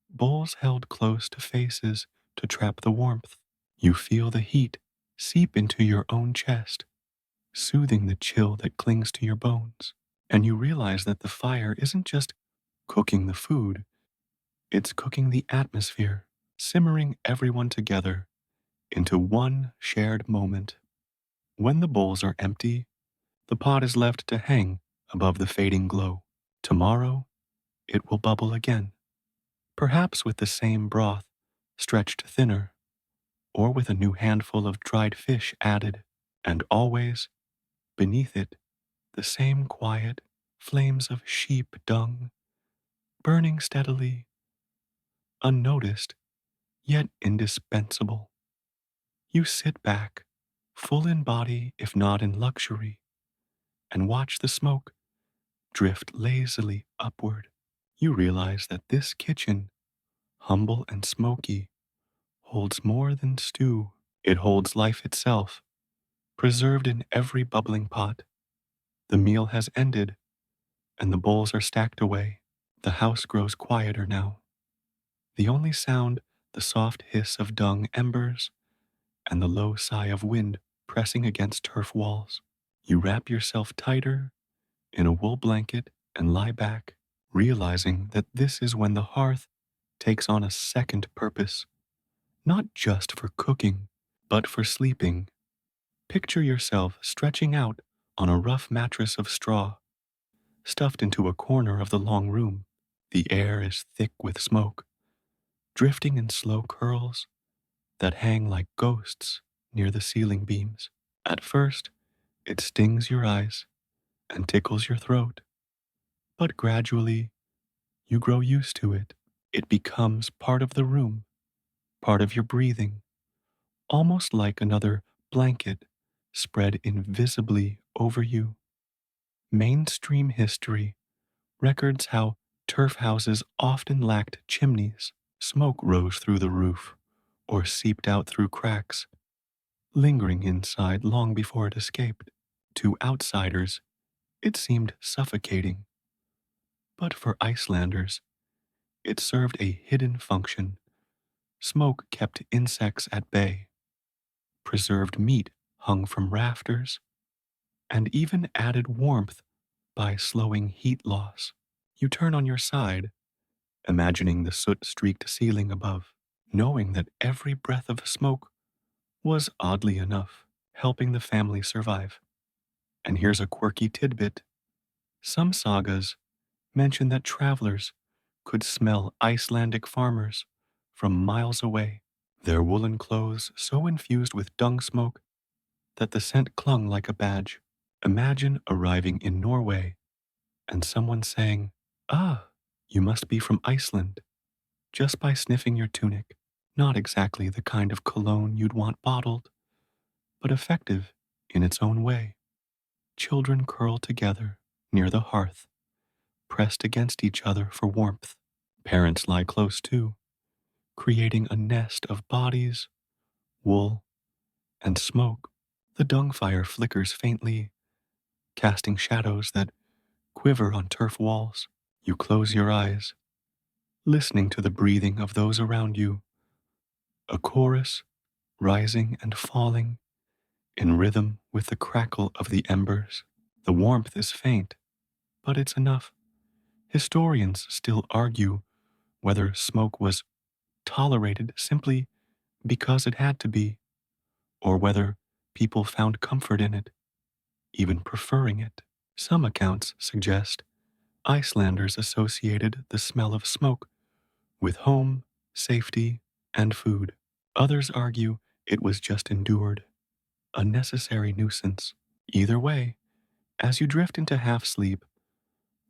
bowls held close to faces to trap the warmth. You feel the heat seep into your own chest, soothing the chill that clings to your bones. And you realize that the fire isn't just cooking the food, it's cooking the atmosphere, simmering everyone together into one shared moment. When the bowls are empty, the pot is left to hang above the fading glow. Tomorrow, it will bubble again, perhaps with the same broth stretched thinner, or with a new handful of dried fish added, and always, beneath it, the same quiet flames of sheep dung, burning steadily, unnoticed, yet indispensable. You sit back, full in body if not in luxury, and watch the smoke drift lazily upward. You realize that this kitchen, humble and smoky, holds more than stew. It holds life itself, preserved in every bubbling pot. The meal has ended, and the bowls are stacked away. The house grows quieter now. The only sound, the soft hiss of dung embers and the low sigh of wind pressing against turf walls. You wrap yourself tighter in a wool blanket and lie back, realizing that this is when the hearth takes on a second purpose, not just for cooking, but for sleeping. Picture yourself stretching out on a rough mattress of straw, stuffed into a corner of the long room. The air is thick with smoke, drifting in slow curls that hang like ghosts near the ceiling beams. At first, it stings your eyes and tickles your throat, but gradually you grow used to it. It becomes part of the room, part of your breathing, almost like another blanket spread invisibly over you. Mainstream history records how turf houses often lacked chimneys. Smoke rose through the roof or seeped out through cracks, lingering inside long before it escaped. To outsiders, it seemed suffocating, but for Icelanders, it served a hidden function. Smoke kept insects at bay, preserved meat hung from rafters, and even added warmth by slowing heat loss. You turn on your side, imagining the soot streaked ceiling above, knowing that every breath of smoke was, oddly enough, helping the family survive. And here's a quirky tidbit: some sagas mention that travelers could smell Icelandic farmers from miles away, their woolen clothes so infused with dung smoke that the scent clung like a badge. Imagine arriving in Norway and someone saying, "Ah, you must be from Iceland," just by sniffing your tunic. Not exactly the kind of cologne you'd want bottled, but effective in its own way. Children curl together near the hearth, pressed against each other for warmth. Parents lie close too, creating a nest of bodies, wool, and smoke. The dung fire flickers faintly, casting shadows that quiver on turf walls. You close your eyes, listening to the breathing of those around you, a chorus rising and falling in rhythm with the crackle of the embers. The warmth is faint, but it's enough. Historians still argue whether smoke was tolerated simply because it had to be, or whether people found comfort in it, even preferring it. Some accounts suggest Icelanders associated the smell of smoke with home, safety, and food. Others argue it was just endured, a necessary nuisance. Either way, as you drift into half sleep,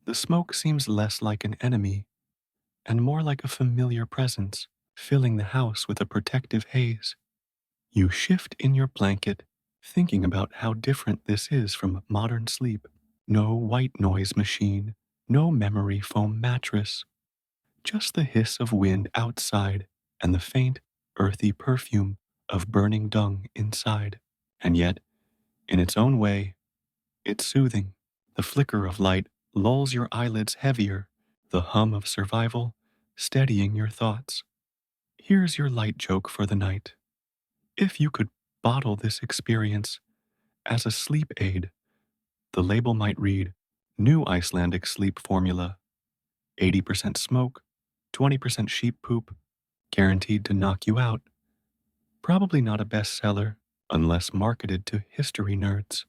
the smoke seems less like an enemy and more like a familiar presence, filling the house with a protective haze. You shift in your blanket, thinking about how different this is from modern sleep. No white noise machine, no memory foam mattress, just the hiss of wind outside and the faint, earthy perfume of burning dung inside. And yet, in its own way, it's soothing. The flicker of light lulls your eyelids heavier, the hum of survival steadying your thoughts. Here's your light joke for the night. If you could bottle this experience as a sleep aid, the label might read, "New Icelandic Sleep Formula, 80% smoke, 20% sheep poop, guaranteed to knock you out." Probably not a bestseller unless marketed to history nerds.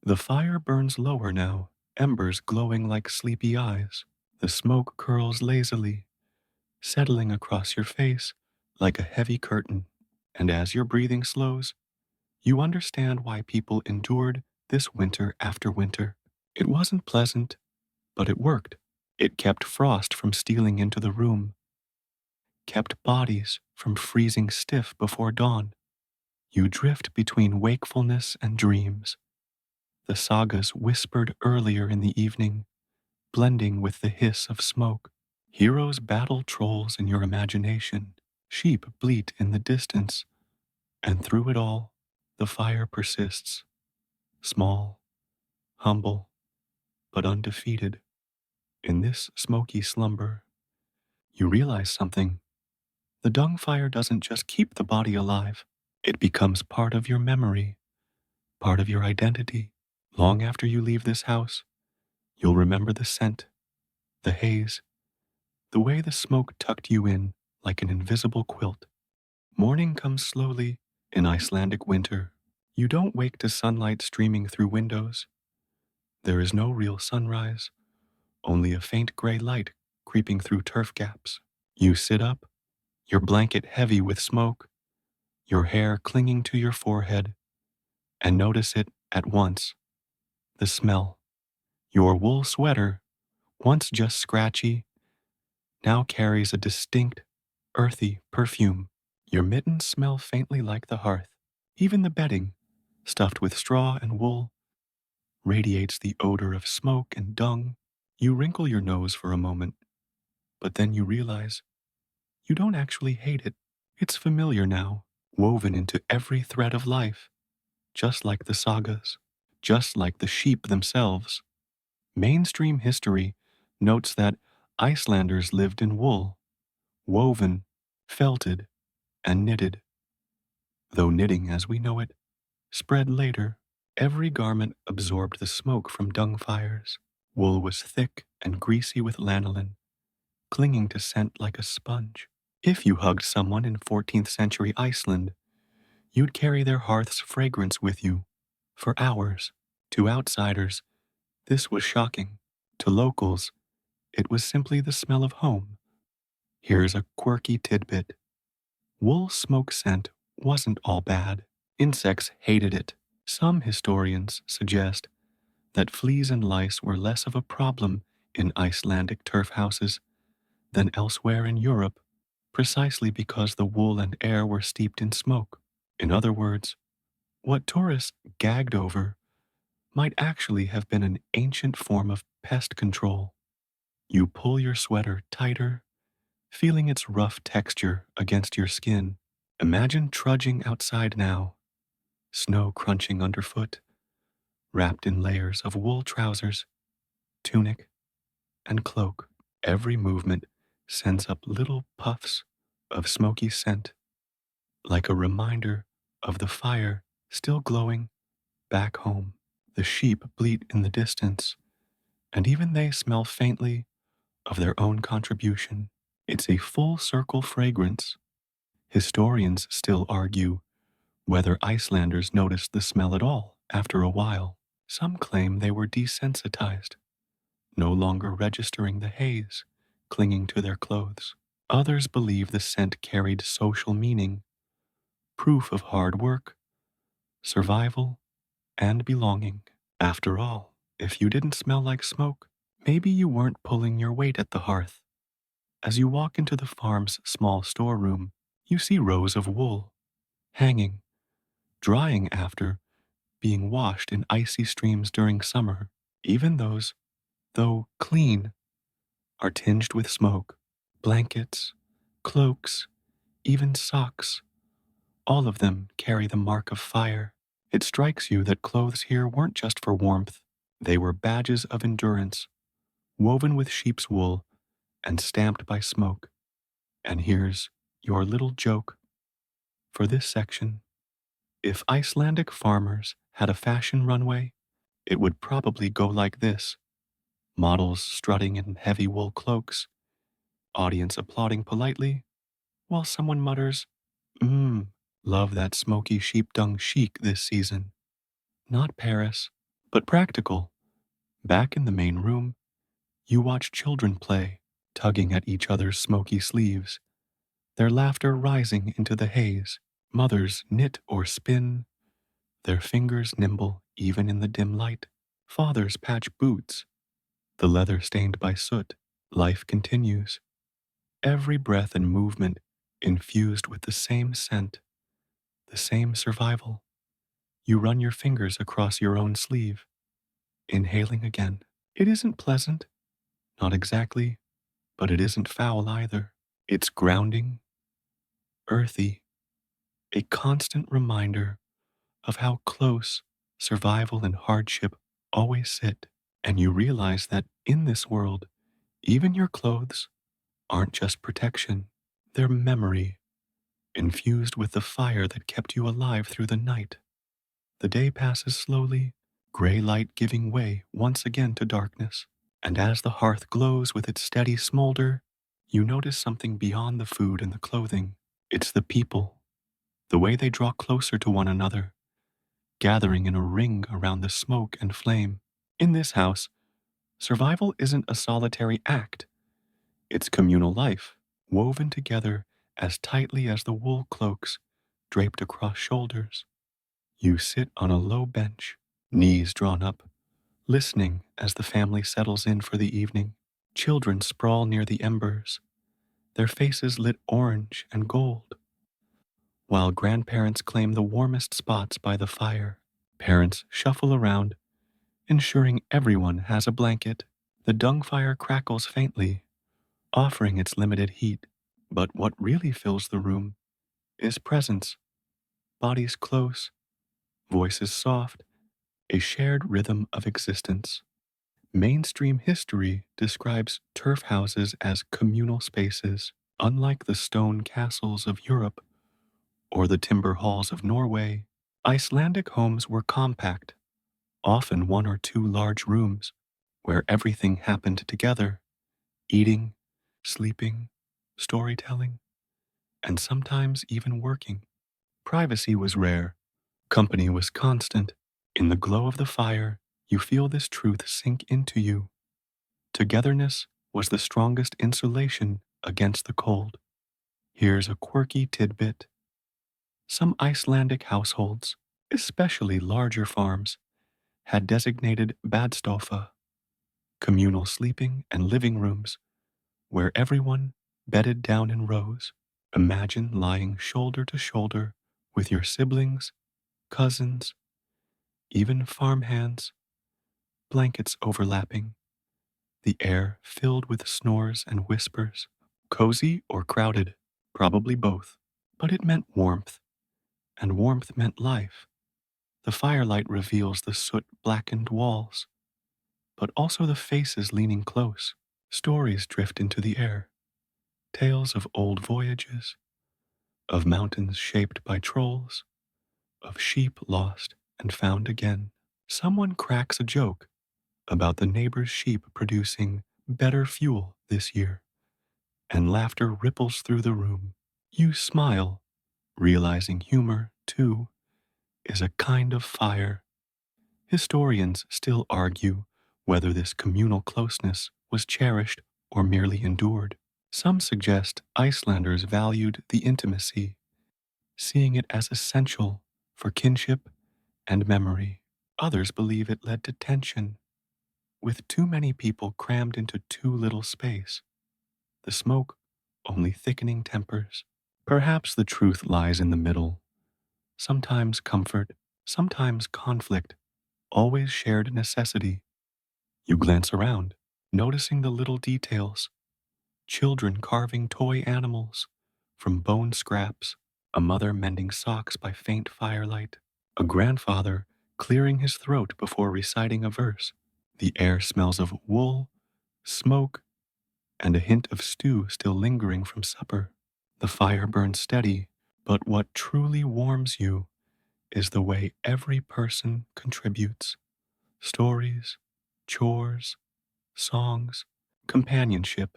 The fire burns lower now, embers glowing like sleepy eyes. The smoke curls lazily, settling across your face like a heavy curtain. And as your breathing slows, you understand why people endured this winter after winter. It wasn't pleasant, but it worked. It kept frost from stealing into the room, kept bodies from freezing stiff before dawn. You drift between wakefulness and dreams, the sagas whispered earlier in the evening, blending with the hiss of smoke. Heroes battle trolls in your imagination, sheep bleat in the distance, and through it all, the fire persists, small, humble, but undefeated. In this smoky slumber, you realize something. The dung fire doesn't just keep the body alive, it becomes part of your memory, part of your identity. Long after you leave this house, you'll remember the scent, the haze, the way the smoke tucked you in like an invisible quilt. Morning comes slowly in Icelandic winter. You don't wake to sunlight streaming through windows. There is no real sunrise, only a faint gray light creeping through turf gaps. You sit up, your blanket heavy with smoke, your hair clinging to your forehead, and notice it at once. The smell. Your wool sweater, once just scratchy, now carries a distinct, earthy perfume. Your mittens smell faintly like the hearth. Even the bedding, stuffed with straw and wool, radiates the odor of smoke and dung. You wrinkle your nose for a moment, but then you realize you don't actually hate it. It's familiar now, woven into every thread of life, just like the sagas, just like the sheep themselves. Mainstream history notes that Icelanders lived in wool, woven, felted, and knitted. Though knitting as we know it spread later, every garment absorbed the smoke from dung fires. Wool was thick and greasy with lanolin, clinging to scent like a sponge. If you hugged someone in 14th century Iceland, you'd carry their hearth's fragrance with you for hours. To outsiders, this was shocking. To locals, it was simply the smell of home. Here's a quirky tidbit. Wool smoke scent wasn't all bad. Insects hated it. Some historians suggest that fleas and lice were less of a problem in Icelandic turf houses than elsewhere in Europe, precisely because the wool and air were steeped in smoke. In other words, what tourists gagged over might actually have been an ancient form of pest control. You pull your sweater tighter, feeling its rough texture against your skin. Imagine trudging outside now, snow crunching underfoot, wrapped in layers of wool trousers, tunic, and cloak. Every movement sends up little puffs of smoky scent, like a reminder of the fire still glowing back home. The sheep bleat in the distance, and even they smell faintly of their own contribution. It's a full circle fragrance. Historians still argue whether Icelanders noticed the smell at all after a while. Some claim they were desensitized, no longer registering the haze clinging to their clothes. Others believe the scent carried social meaning, proof of hard work, survival, and belonging. After all, if you didn't smell like smoke, maybe you weren't pulling your weight at the hearth. As you walk into the farm's small storeroom, you see rows of wool, hanging, drying after being washed in icy streams during summer. Even those, though clean, are tinged with smoke. Blankets, cloaks, even socks, all of them carry the mark of fire. It strikes you that clothes here weren't just for warmth. They were badges of endurance, woven with sheep's wool and stamped by smoke. And here's your little joke for this section. If Icelandic farmers had a fashion runway, it would probably go like this. Models strutting in heavy wool cloaks, audience applauding politely, while someone mutters, love that smoky sheep dung chic this season. Not Paris, but practical. Back in the main room, you watch children play, tugging at each other's smoky sleeves, their laughter rising into the haze. Mothers knit or spin, their fingers nimble even in the dim light. Fathers patch boots, the leather stained by soot. Life continues, every breath and movement infused with the same scent, the same survival. You run your fingers across your own sleeve, inhaling again. It isn't pleasant, not exactly, but it isn't foul either. It's grounding, earthy, a constant reminder of how close survival and hardship always sit. And you realize that in this world, even your clothes aren't just protection, they're memory, infused with the fire that kept you alive through the night. The day passes slowly, gray light giving way once again to darkness, And as the hearth glows with its steady smolder, you notice something beyond the food and the clothing. It's the people, the way they draw closer to one another, gathering in a ring around the smoke and flame. In this house, survival isn't a solitary act, it's communal life, woven together as tightly as the wool cloaks draped across shoulders. You sit on a low bench, knees drawn up, listening as the family settles in for the evening. Children sprawl near the embers, their faces lit orange and gold, while grandparents claim the warmest spots by the fire. Parents shuffle around, ensuring everyone has a blanket. The dung fire crackles faintly, offering its limited heat. But what really fills the room is presence, bodies close, voices soft, a shared rhythm of existence. Mainstream history describes turf houses as communal spaces, unlike the stone castles of Europe or the timber halls of Norway. Icelandic homes were compact, often one or two large rooms where everything happened together: eating, sleeping, storytelling, and sometimes even working. Privacy was rare, company was constant. In the glow of the fire, you feel this truth sink into you. Togetherness was the strongest insulation against the cold. Here's a quirky tidbit. Some Icelandic households, especially larger farms, had designated badstofa, communal sleeping and living rooms, where everyone bedded down in rows. Imagine lying shoulder to shoulder with your siblings, cousins, even farmhands, blankets overlapping, the air filled with snores and whispers. Cozy or crowded? Probably both. But it meant warmth, and warmth meant life. The firelight reveals the soot-blackened walls, but also the faces leaning close. Stories drift into the air, tales of old voyages, of mountains shaped by trolls, of sheep lost and found again. Someone cracks a joke about the neighbor's sheep producing better fuel this year, and laughter ripples through the room. You smile, realizing humor, too, is a kind of fire. Historians still argue whether this communal closeness was cherished or merely endured. Some suggest Icelanders valued the intimacy, seeing it as essential for kinship and memory. Others believe it led to tension, with too many people crammed into too little space, the smoke only thickening tempers. Perhaps the truth lies in the middle. Sometimes comfort, sometimes conflict, always shared necessity. You glance around, noticing the little details: children carving toy animals from bone scraps, a mother mending socks by faint firelight, a grandfather clearing his throat before reciting a verse. The air smells of wool, smoke, and a hint of stew still lingering from supper. The fire burns steady, but what truly warms you is the way every person contributes: stories, chores, songs, companionship.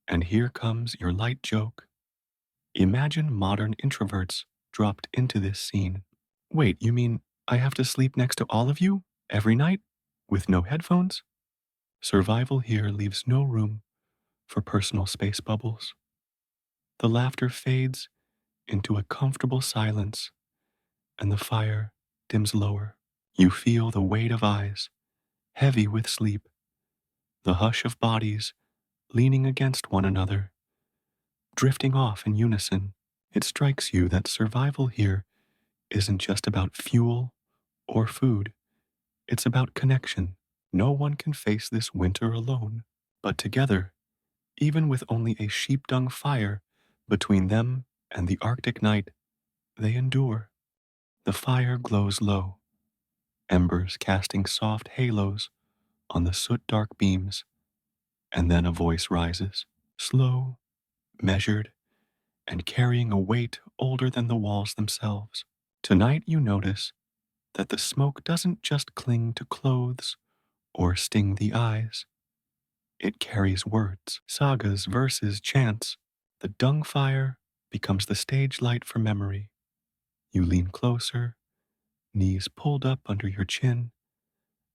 And here comes your light joke. Imagine modern introverts dropped into this scene. Wait, you mean I have to sleep next to all of you every night with no headphones? Survival here leaves no room for personal space bubbles. The laughter fades into a comfortable silence, and the fire dims lower. You feel the weight of eyes, heavy with sleep, the hush of bodies leaning against one another, drifting off in unison. It strikes you that survival here isn't just about fuel or food, it's about connection. No one can face this winter alone, but together, even with only a sheep dung fire between them and the Arctic night, they endure. The fire glows low, embers casting soft halos on the soot-dark beams, and then a voice rises, slow, measured, and carrying a weight older than the walls themselves. Tonight you notice that the smoke doesn't just cling to clothes or sting the eyes. It carries words, sagas, verses, chants. The dung fire becomes the stage light for memory. You lean closer, knees pulled up under your chin,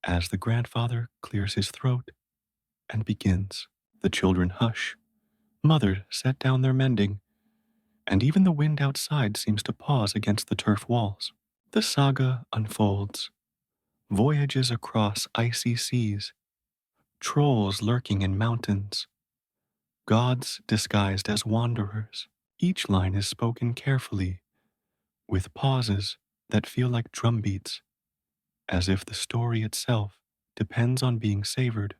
as the grandfather clears his throat and begins. The children hush. Mothers set down their mending, and even the wind outside seems to pause against the turf walls. The saga unfolds. Voyages across icy seas, trolls lurking in mountains, gods disguised as wanderers. Each line is spoken carefully, with pauses that feel like drumbeats, as if the story itself depends on being savored.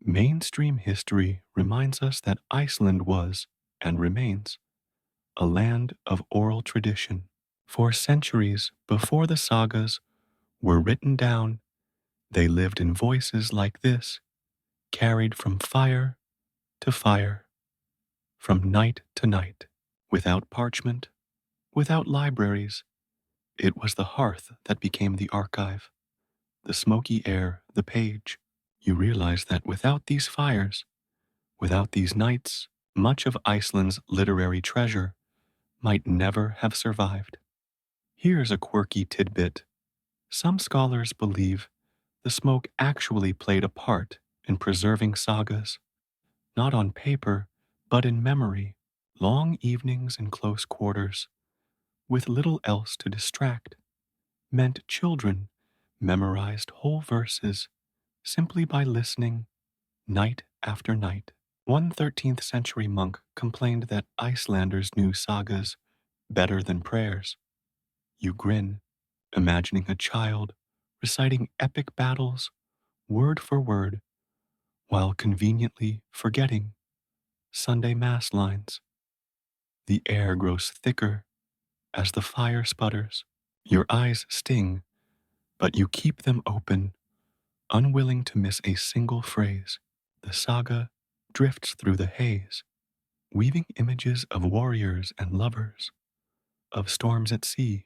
Mainstream history reminds us that Iceland was, and remains, a land of oral tradition. For centuries before the sagas were written down, they lived in voices like this, carried from fire to fire, from night to night, without parchment, without libraries. It was the hearth that became the archive, the smoky air, the page. You realize that without these fires, without these nights, much of Iceland's literary treasure might never have survived. Here's a quirky tidbit. Some scholars believe the smoke actually played a part in preserving sagas, not on paper, but in memory. Long evenings in close quarters, with little else to distract, meant children memorized whole verses simply by listening night after night. One 13th century monk complained that Icelanders knew sagas better than prayers. You grin, imagining a child reciting epic battles word for word while conveniently forgetting Sunday Mass lines. The air grows thicker as the fire sputters. Your eyes sting, but you keep them open, unwilling to miss a single phrase. The saga drifts through the haze, weaving images of warriors and lovers, of storms at sea,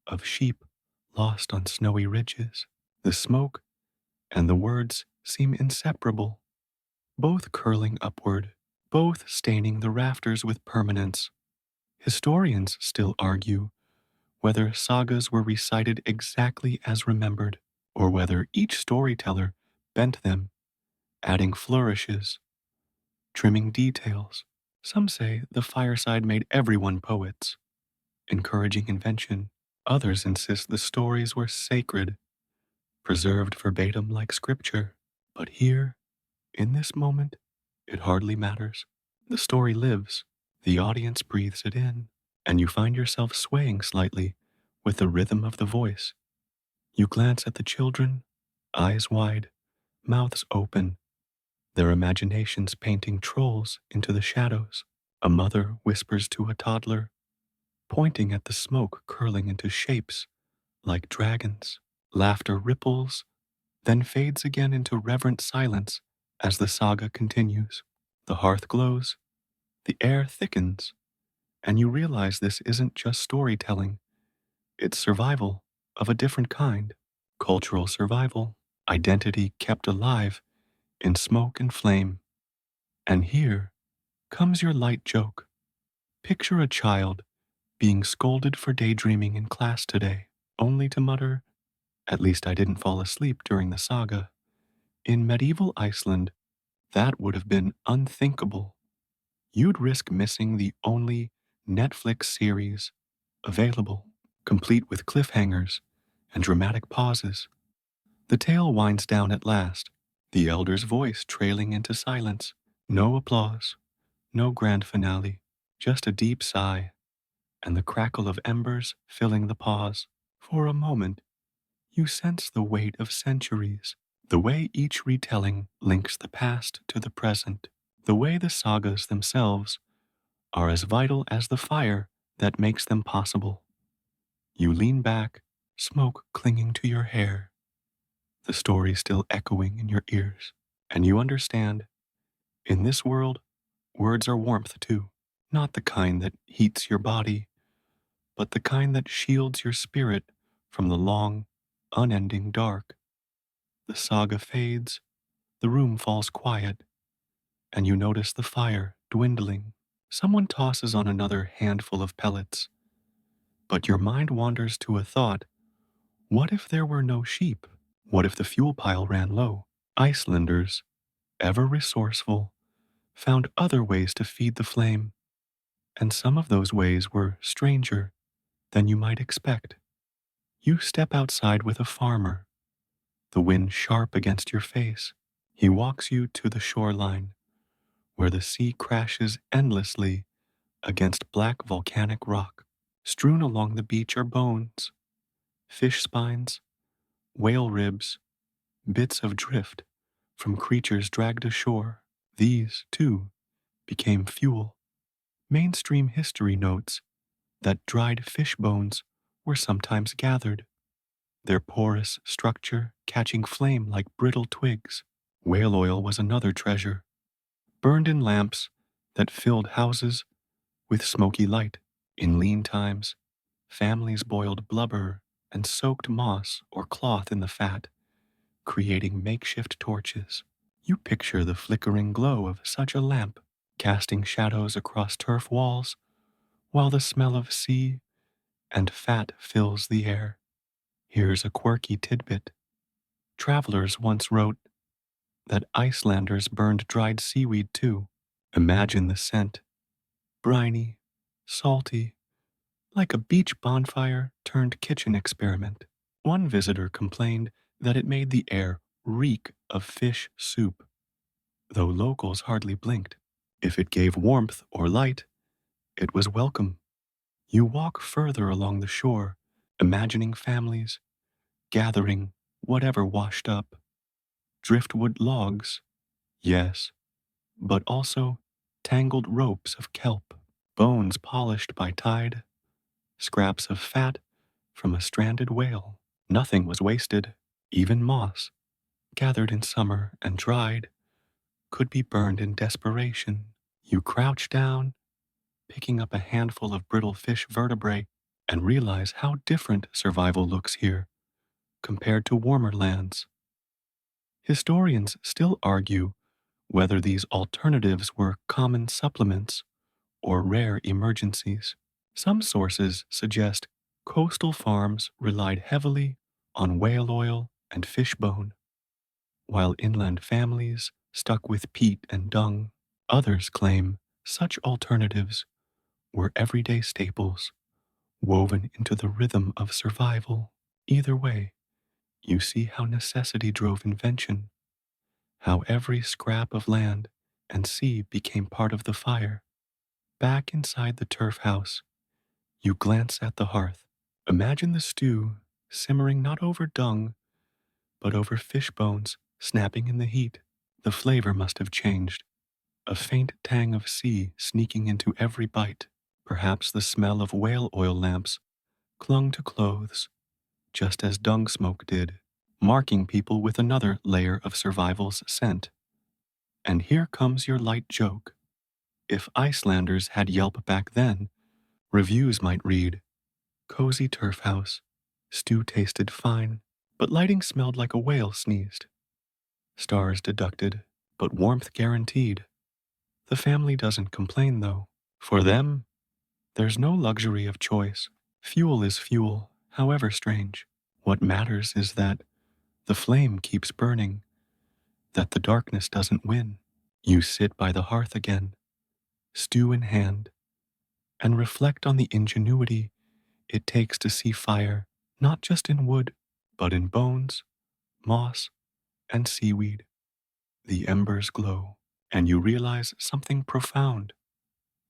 of sheep lost on snowy ridges. The smoke and the words seem inseparable, both curling upward, both staining the rafters with permanence. Historians still argue whether sagas were recited exactly as remembered, or whether each storyteller bent them, adding flourishes, trimming details. Some say the fireside made everyone poets, encouraging invention. Others insist the stories were sacred, preserved verbatim like scripture. But here, in this moment, it hardly matters. The story lives, the audience breathes it in, and you find yourself swaying slightly with the rhythm of the voice. You glance at the children, eyes wide, mouths open, their imaginations painting trolls into the shadows. A mother whispers to a toddler, pointing at the smoke curling into shapes like dragons. Laughter ripples, then fades again into reverent silence as the saga continues. The hearth glows, the air thickens, and you realize this isn't just storytelling, it's survival of a different kind. Cultural survival, identity kept alive in smoke and flame. And here comes your light joke. Picture a child being scolded for daydreaming in class today, only to mutter, "At least I didn't fall asleep during the saga." In medieval Iceland, that would have been unthinkable. You'd risk missing the only Netflix series available, complete with cliffhangers and dramatic pauses. The tale winds down at last, the elder's voice trailing into silence. No applause, no grand finale, just a deep sigh, and the crackle of embers filling the pause. For a moment, you sense the weight of centuries, the way each retelling links the past to the present, the way the sagas themselves are as vital as the fire that makes them possible. You lean back, smoke clinging to your hair, the story still echoing in your ears, and you understand, in this world, words are warmth too, not the kind that heats your body, but the kind that shields your spirit from the long, unending dark. The saga fades, the room falls quiet, and you notice the fire dwindling. Someone tosses on another handful of pellets, but your mind wanders to a thought. What if there were no sheep? What if the fuel pile ran low? Icelanders, ever resourceful, found other ways to feed the flame, and some of those ways were stranger than you might expect. You step outside with a farmer, the wind sharp against your face. He walks you to the shoreline, where the sea crashes endlessly against black volcanic rock. Strewn along the beach are bones, fish spines, whale ribs, bits of drift from creatures dragged ashore. These, too, became fuel. Mainstream history notes that dried fish bones were sometimes gathered, their porous structure catching flame like brittle twigs. Whale oil was another treasure, burned in lamps that filled houses with smoky light. In lean times, families boiled blubber and soaked moss or cloth in the fat, creating makeshift torches. You picture the flickering glow of such a lamp, casting shadows across turf walls, while the smell of sea and fat fills the air. Here's a quirky tidbit. Travelers once wrote that Icelanders burned dried seaweed too. Imagine the scent, briny, salty, like a beach bonfire turned kitchen experiment. One visitor complained that it made the air reek of fish soup, though locals hardly blinked. If it gave warmth or light, it was welcome. You walk further along the shore, imagining families gathering whatever washed up. Driftwood logs, yes, but also tangled ropes of kelp, bones polished by tide, scraps of fat from a stranded whale. Nothing was wasted, even moss, gathered in summer and dried, could be burned in desperation. You crouch down, picking up a handful of brittle fish vertebrae, and realize how different survival looks here compared to warmer lands. Historians still argue whether these alternatives were common supplements or rare emergencies. Some sources suggest coastal farms relied heavily on whale oil and fish bone, while inland families stuck with peat and dung. Others claim such alternatives were everyday staples, woven into the rhythm of survival. Either way, you see how necessity drove invention, how every scrap of land and sea became part of the fire. Back inside the turf house, you glance at the hearth. Imagine the stew simmering not over dung, but over fish bones snapping in the heat. The flavor must have changed, a faint tang of sea sneaking into every bite. Perhaps the smell of whale oil lamps clung to clothes, just as dung smoke did, marking people with another layer of survival's scent. And here comes your light joke. If Icelanders had Yelp back then, reviews might read, "Cozy turf house, stew tasted fine, but lighting smelled like a whale sneezed. Stars deducted, but warmth guaranteed." The family doesn't complain though. For them, there's no luxury of choice. Fuel is fuel, however strange. What matters is that the flame keeps burning, that the darkness doesn't win. You sit by the hearth again, stew in hand, and reflect on the ingenuity it takes to see fire not just in wood, but in bones, moss, and seaweed. The embers glow, and you realize something profound.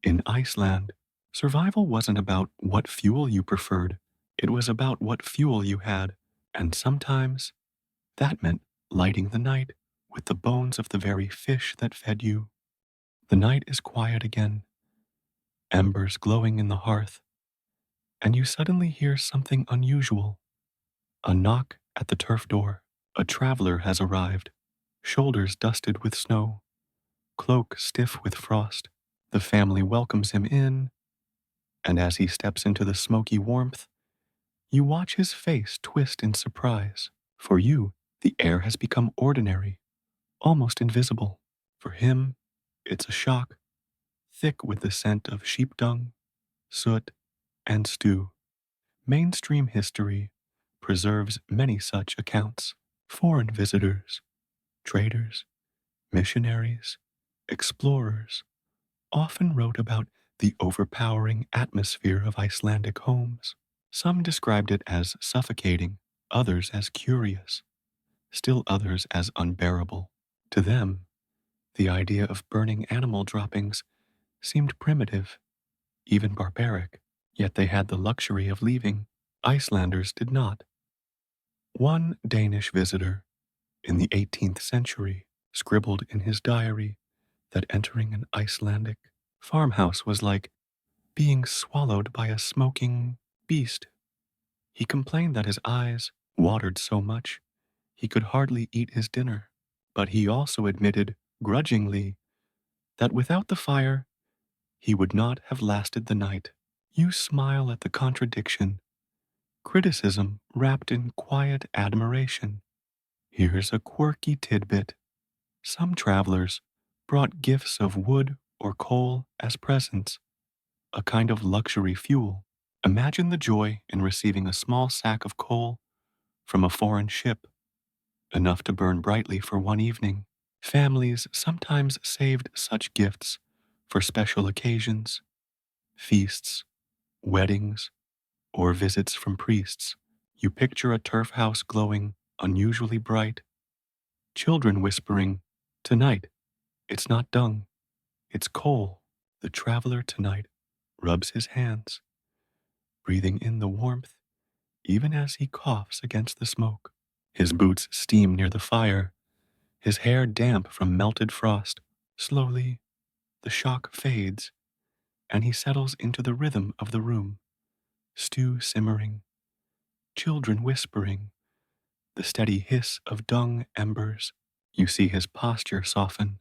In Iceland, survival wasn't about what fuel you preferred, it was about what fuel you had, and sometimes that meant lighting the night with the bones of the very fish that fed you. The night is quiet again, embers glowing in the hearth, and you suddenly hear something unusual. A knock at the turf door. A traveler has arrived, shoulders dusted with snow, cloak stiff with frost. The family welcomes him in, and as he steps into the smoky warmth, you watch his face twist in surprise. For you, the air has become ordinary, almost invisible. For him, It's a shock, thick with the scent of sheep dung, soot, and stew. Mainstream history preserves many such accounts. Foreign visitors, traders, missionaries, explorers often wrote about the overpowering atmosphere of Icelandic homes. Some described it as suffocating, others as curious, still others as unbearable. To them, the idea of burning animal droppings seemed primitive, even barbaric, yet they had the luxury of leaving. Icelanders did not. One Danish visitor in the 18th century scribbled in his diary that entering an Icelandic farmhouse was like being swallowed by a smoking beast. He complained that his eyes watered so much he could hardly eat his dinner, but he also admitted grudgingly that without the fire, he would not have lasted the night. You smile at the contradiction, criticism wrapped in quiet admiration. Here's a quirky tidbit. Some travelers brought gifts of wood or coal as presents, a kind of luxury fuel. Imagine the joy in receiving a small sack of coal from a foreign ship, enough to burn brightly for one evening. Families sometimes saved such gifts for special occasions, feasts, weddings, or visits from priests. You picture a turf house glowing unusually bright, children whispering, "Tonight, it's not dung, it's coal." The traveler tonight rubs his hands, breathing in the warmth even as he coughs against the smoke. His boots steam near the fire, his hair damp from melted frost. Slowly, the shock fades, and he settles into the rhythm of the room. Stew simmering, children whispering, the steady hiss of dung embers. You see his posture soften,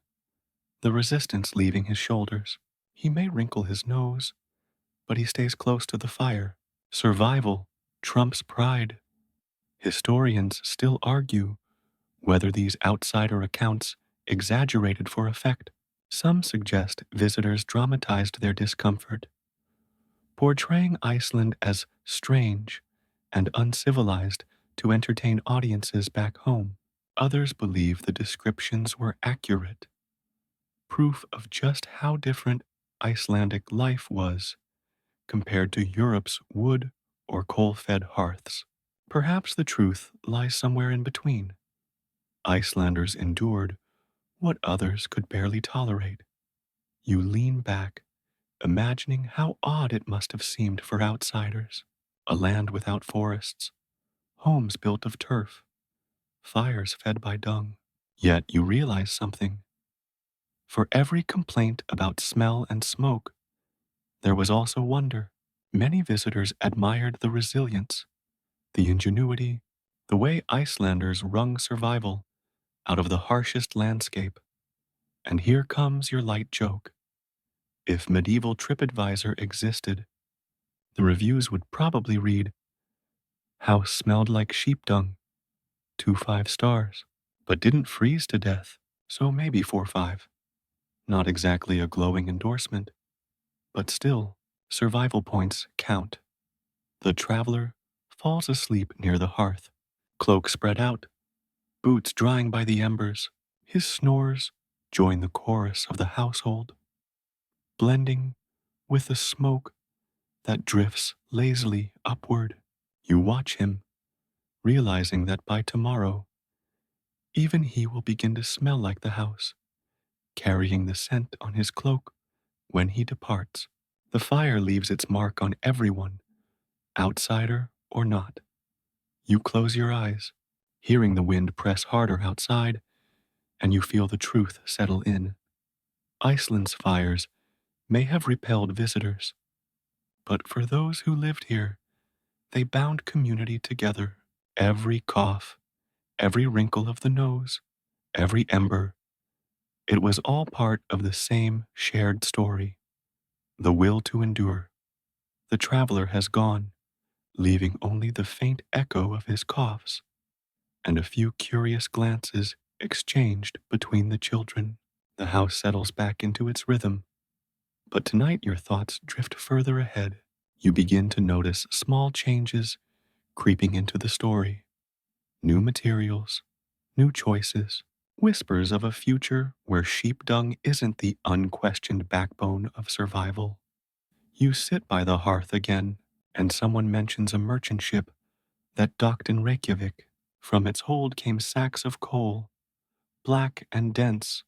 the resistance leaving his shoulders. He may wrinkle his nose, but he stays close to the fire. Survival trumps pride. Historians still argue whether these outsider accounts exaggerated for effect. Some suggest visitors dramatized their discomfort, portraying Iceland as strange and uncivilized to entertain audiences back home. Others believe the descriptions were accurate, proof of just how different Icelandic life was compared to Europe's wood or coal-fed hearths. Perhaps the truth lies somewhere in between. Icelanders endured what others could barely tolerate. You lean back, imagining how odd it must have seemed for outsiders. A land without forests, homes built of turf, fires fed by dung. Yet you realize something. For every complaint about smell and smoke, there was also wonder. Many visitors admired the resilience, the ingenuity, the way Icelanders wrung survival out of the harshest landscape. And here comes your light joke. If medieval TripAdvisor existed, the reviews would probably read, "House smelled like sheep dung, 2 5 stars, but didn't freeze to death, so maybe 4 5." Not exactly a glowing endorsement, but still, survival points count. The traveler falls asleep near the hearth, cloak spread out, boots drying by the embers. His snores join the chorus of the household, blending with the smoke that drifts lazily upward. You watch him, realizing that by tomorrow, even he will begin to smell like the house, carrying the scent on his cloak when he departs. The fire leaves its mark on everyone, outsider or not. You close your eyes, hearing the wind press harder outside, and you feel the truth settle in. Iceland's fires may have repelled visitors, but for those who lived here, they bound community together. Every cough, every wrinkle of the nose, every ember, it was all part of the same shared story, the will to endure. The traveler has gone, leaving only the faint echo of his coughs and a few curious glances exchanged between the children. The house settles back into its rhythm, but tonight your thoughts drift further ahead. You begin to notice small changes creeping into the story. New materials, new choices, whispers of a future where sheep dung isn't the unquestioned backbone of survival. You sit by the hearth again, and someone mentions a merchant ship that docked in Reykjavik. From its hold came sacks of coal, black and dense,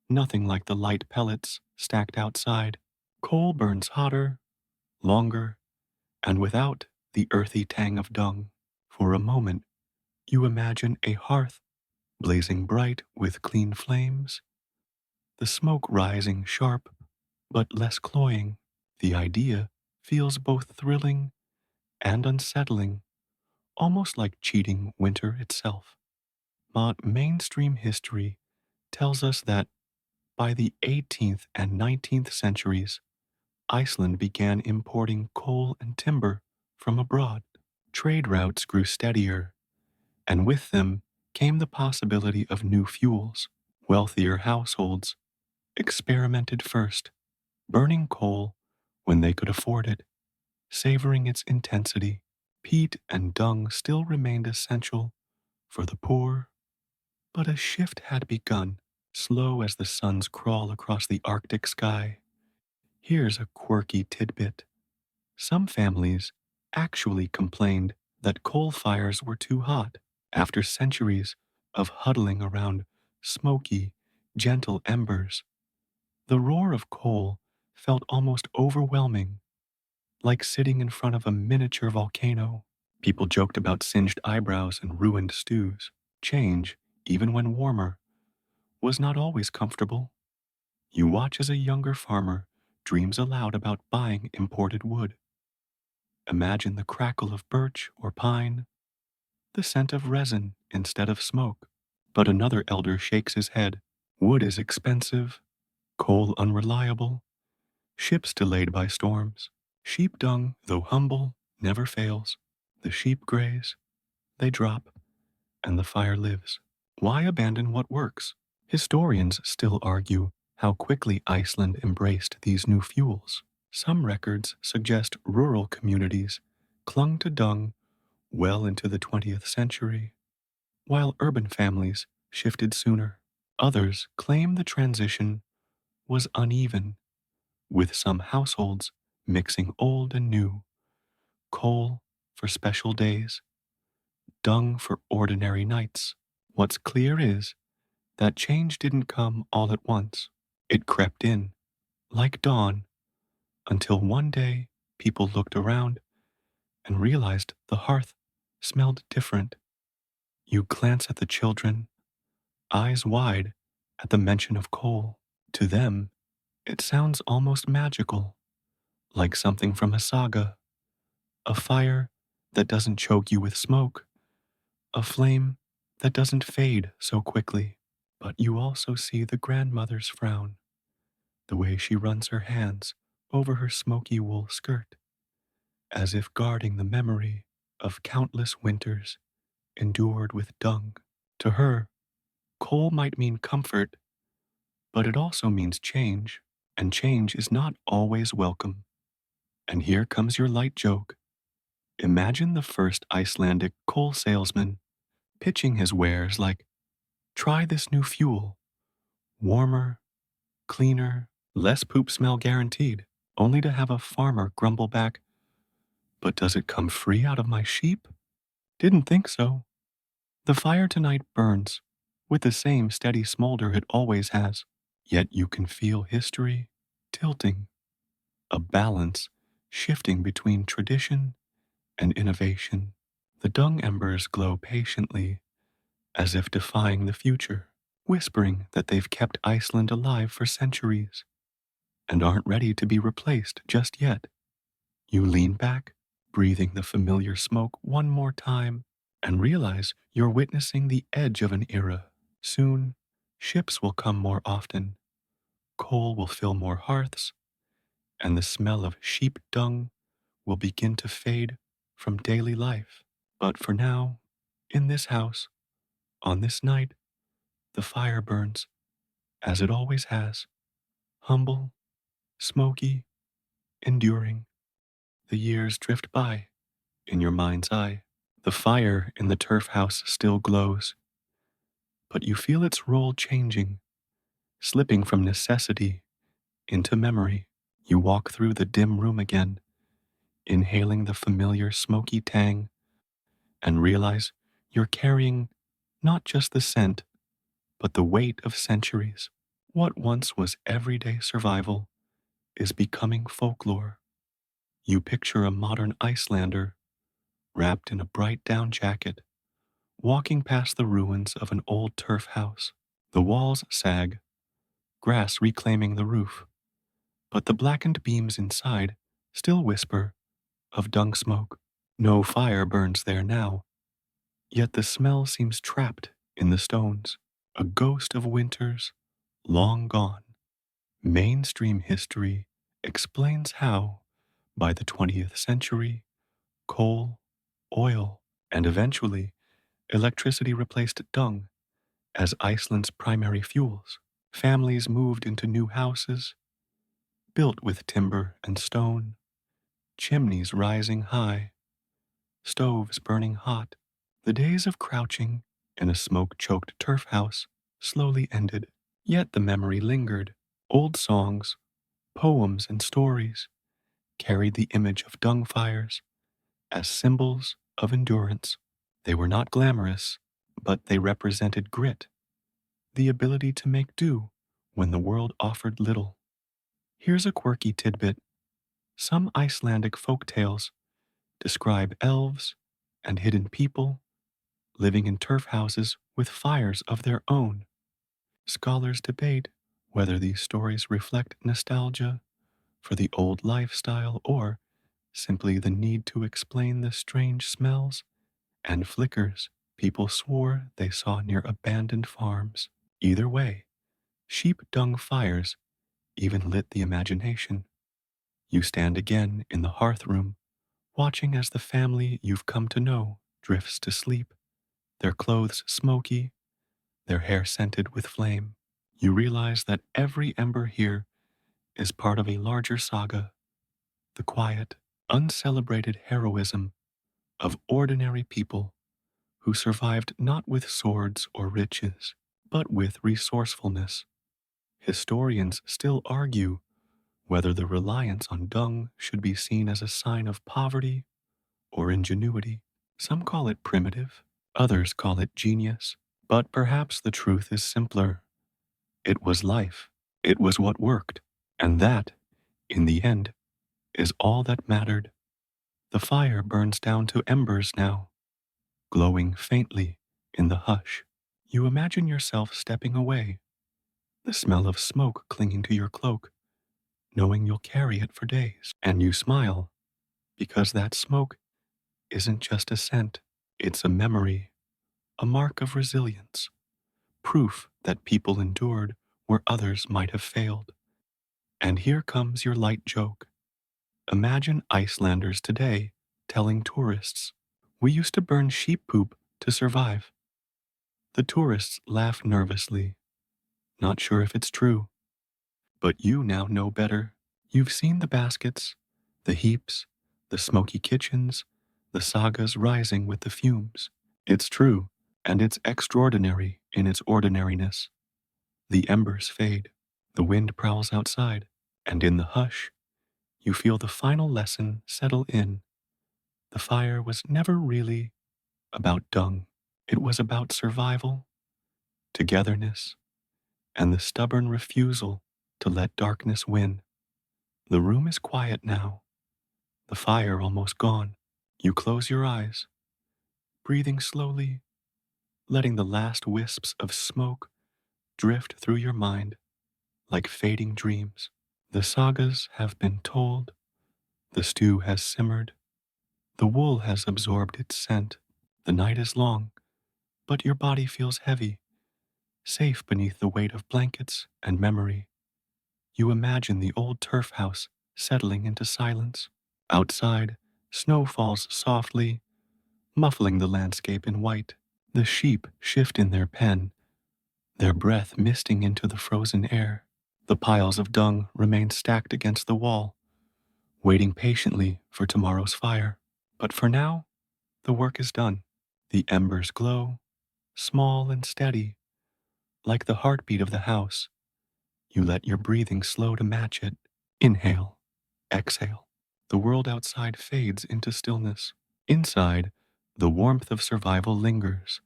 nothing like the light pellets stacked outside. Coal burns hotter, longer, and without the earthy tang of dung. For a moment, you imagine a hearth blazing bright with clean flames, the smoke rising sharp but less cloying. The idea feels both thrilling and unsettling, almost like cheating winter itself. But mainstream history tells us that by the 18th and 19th centuries, Iceland began importing coal and timber from abroad. Trade routes grew steadier, and with them came the possibility of new fuels. Wealthier households experimented first, burning coal when they could afford it, savoring its intensity. Peat and dung still remained essential for the poor, but a shift had begun, slow as the sun's crawl across the Arctic sky. Here's a quirky tidbit. Some families actually complained that coal fires were too hot after centuries of huddling around smoky, gentle embers. The roar of coal felt almost overwhelming, like sitting in front of a miniature volcano. People joked about singed eyebrows and ruined stews. Change, even when warmer, was not always comfortable. You watch as a younger farmer dreams aloud about buying imported wood. Imagine the crackle of birch or pine, the scent of resin instead of smoke. But another elder shakes his head. Wood is expensive, coal unreliable, ships delayed by storms. Sheep dung, though humble, never fails. The sheep graze, they drop, and the fire lives. Why abandon what works? Historians still argue how quickly Iceland embraced these new fuels. Some records suggest rural communities clung to dung well into the 20th century, while urban families shifted sooner. Others claim the transition was uneven, with some households mixing old and new, coal for special days, dung for ordinary nights. What's clear is that change didn't come all at once. It crept in, like dawn, until one day people looked around and realized the hearth smelled different. You glance at the children, eyes wide at the mention of coal. To them, it sounds almost magical, like something from a saga, a fire that doesn't choke you with smoke, a flame that doesn't fade so quickly. But you also see the grandmother's frown, the way she runs her hands over her smoky wool skirt, as if guarding the memory of countless winters endured with dung. To her, coal might mean comfort, but it also means change, and change is not always welcome. And here comes your light joke. Imagine the first Icelandic coal salesman pitching his wares like, try this new fuel, warmer, cleaner, less poop smell guaranteed, only to have a farmer grumble back, but does it come free out of my sheep? Didn't think so. The fire tonight burns with the same steady smolder it always has, yet you can feel history tilting, a balance shifting between tradition and innovation. The dung embers glow patiently, as if defying the future, whispering that they've kept Iceland alive for centuries and aren't ready to be replaced just yet. You lean back, breathing the familiar smoke one more time, and realize you're witnessing the edge of an era. Soon, ships will come more often, coal will fill more hearths, and the smell of sheep dung will begin to fade from daily life. But for now, in this house, on this night, the fire burns, as it always has, humble, smoky, enduring. The years drift by in your mind's eye. The fire in the turf house still glows, but you feel its role changing, slipping from necessity into memory. You walk through the dim room again, inhaling the familiar smoky tang, and realize you're carrying not just the scent, but the weight of centuries. What once was everyday survival is becoming folklore. You picture a modern Icelander wrapped in a bright down jacket, walking past the ruins of an old turf house. The walls sag, grass reclaiming the roof, but the blackened beams inside still whisper of dung smoke. No fire burns there now, yet the smell seems trapped in the stones, a ghost of winters long gone. Mainstream history explains how, by the 20th century, coal, oil, and eventually electricity replaced dung as Iceland's primary fuels. Families moved into new houses, built with timber and stone, chimneys rising high, stoves burning hot. The days of crouching in a smoke-choked turf house slowly ended, yet the memory lingered. Old songs, poems, and stories carried the image of dung fires as symbols of endurance. They were not glamorous, but they represented grit, the ability to make do when the world offered little. Here's a quirky tidbit. Some Icelandic folk tales describe elves and hidden people living in turf houses with fires of their own. Scholars debate whether these stories reflect nostalgia for the old lifestyle or simply the need to explain the strange smells and flickers people swore they saw near abandoned farms. Either way, sheep dung fires even lit the imagination. You stand again in the hearth room, watching as the family you've come to know drifts to sleep, their clothes smoky, their hair scented with flame. You realize that every ember here is part of a larger saga, the quiet, uncelebrated heroism of ordinary people who survived not with swords or riches, but with resourcefulness. Historians still argue whether the reliance on dung should be seen as a sign of poverty or ingenuity. Some call it primitive, others call it genius, but perhaps the truth is simpler. It was life, it was what worked, and that, in the end, is all that mattered. The fire burns down to embers now, glowing faintly in the hush. You imagine yourself stepping away, the smell of smoke clinging to your cloak, knowing you'll carry it for days. And you smile, because that smoke isn't just a scent, it's a memory, a mark of resilience, proof that people endured where others might have failed. And here comes your light joke. Imagine Icelanders today telling tourists, "We used to burn sheep poop to survive." The tourists laugh nervously, not sure if it's true. But you now know better. You've seen the baskets, the heaps, the smoky kitchens, the sagas rising with the fumes. It's true, and it's extraordinary in its ordinariness. The embers fade, the wind prowls outside, and in the hush, you feel the final lesson settle in. The fire was never really about dung. It was about survival, togetherness, and the stubborn refusal to let darkness win. The room is quiet now, the fire almost gone. You close your eyes, breathing slowly, letting the last wisps of smoke drift through your mind like fading dreams. The sagas have been told, the stew has simmered, the wool has absorbed its scent. The night is long, but your body feels heavy, safe beneath the weight of blankets and memory. You imagine the old turf house settling into silence. Outside, snow falls softly, muffling the landscape in white. The sheep shift in their pen, their breath misting into the frozen air. The piles of dung remain stacked against the wall, waiting patiently for tomorrow's fire. But for now, the work is done. The embers glow, small and steady, like the heartbeat of the house. You let your breathing slow to match it. Inhale, exhale. The world outside fades into stillness. Inside, the warmth of survival lingers,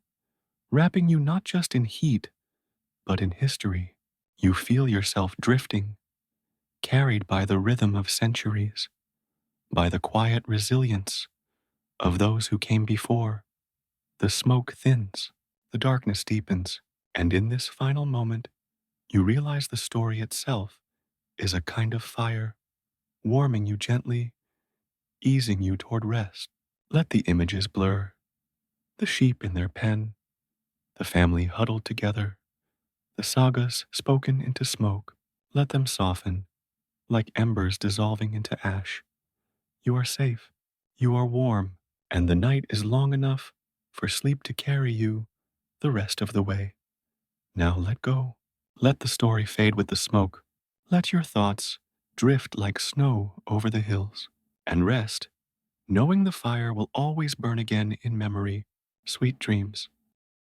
wrapping you not just in heat, but in history. You feel yourself drifting, carried by the rhythm of centuries, by the quiet resilience of those who came before. The smoke thins, the darkness deepens, and in this final moment, you realize the story itself is a kind of fire, warming you gently, easing you toward rest. Let the images blur, the sheep in their pen, the family huddled together, the sagas spoken into smoke. Let them soften, like embers dissolving into ash. You are safe, you are warm, and the night is long enough for sleep to carry you the rest of the way. Now let go. Let the story fade with the smoke. Let your thoughts drift like snow over the hills. And rest, knowing the fire will always burn again in memory. Sweet dreams.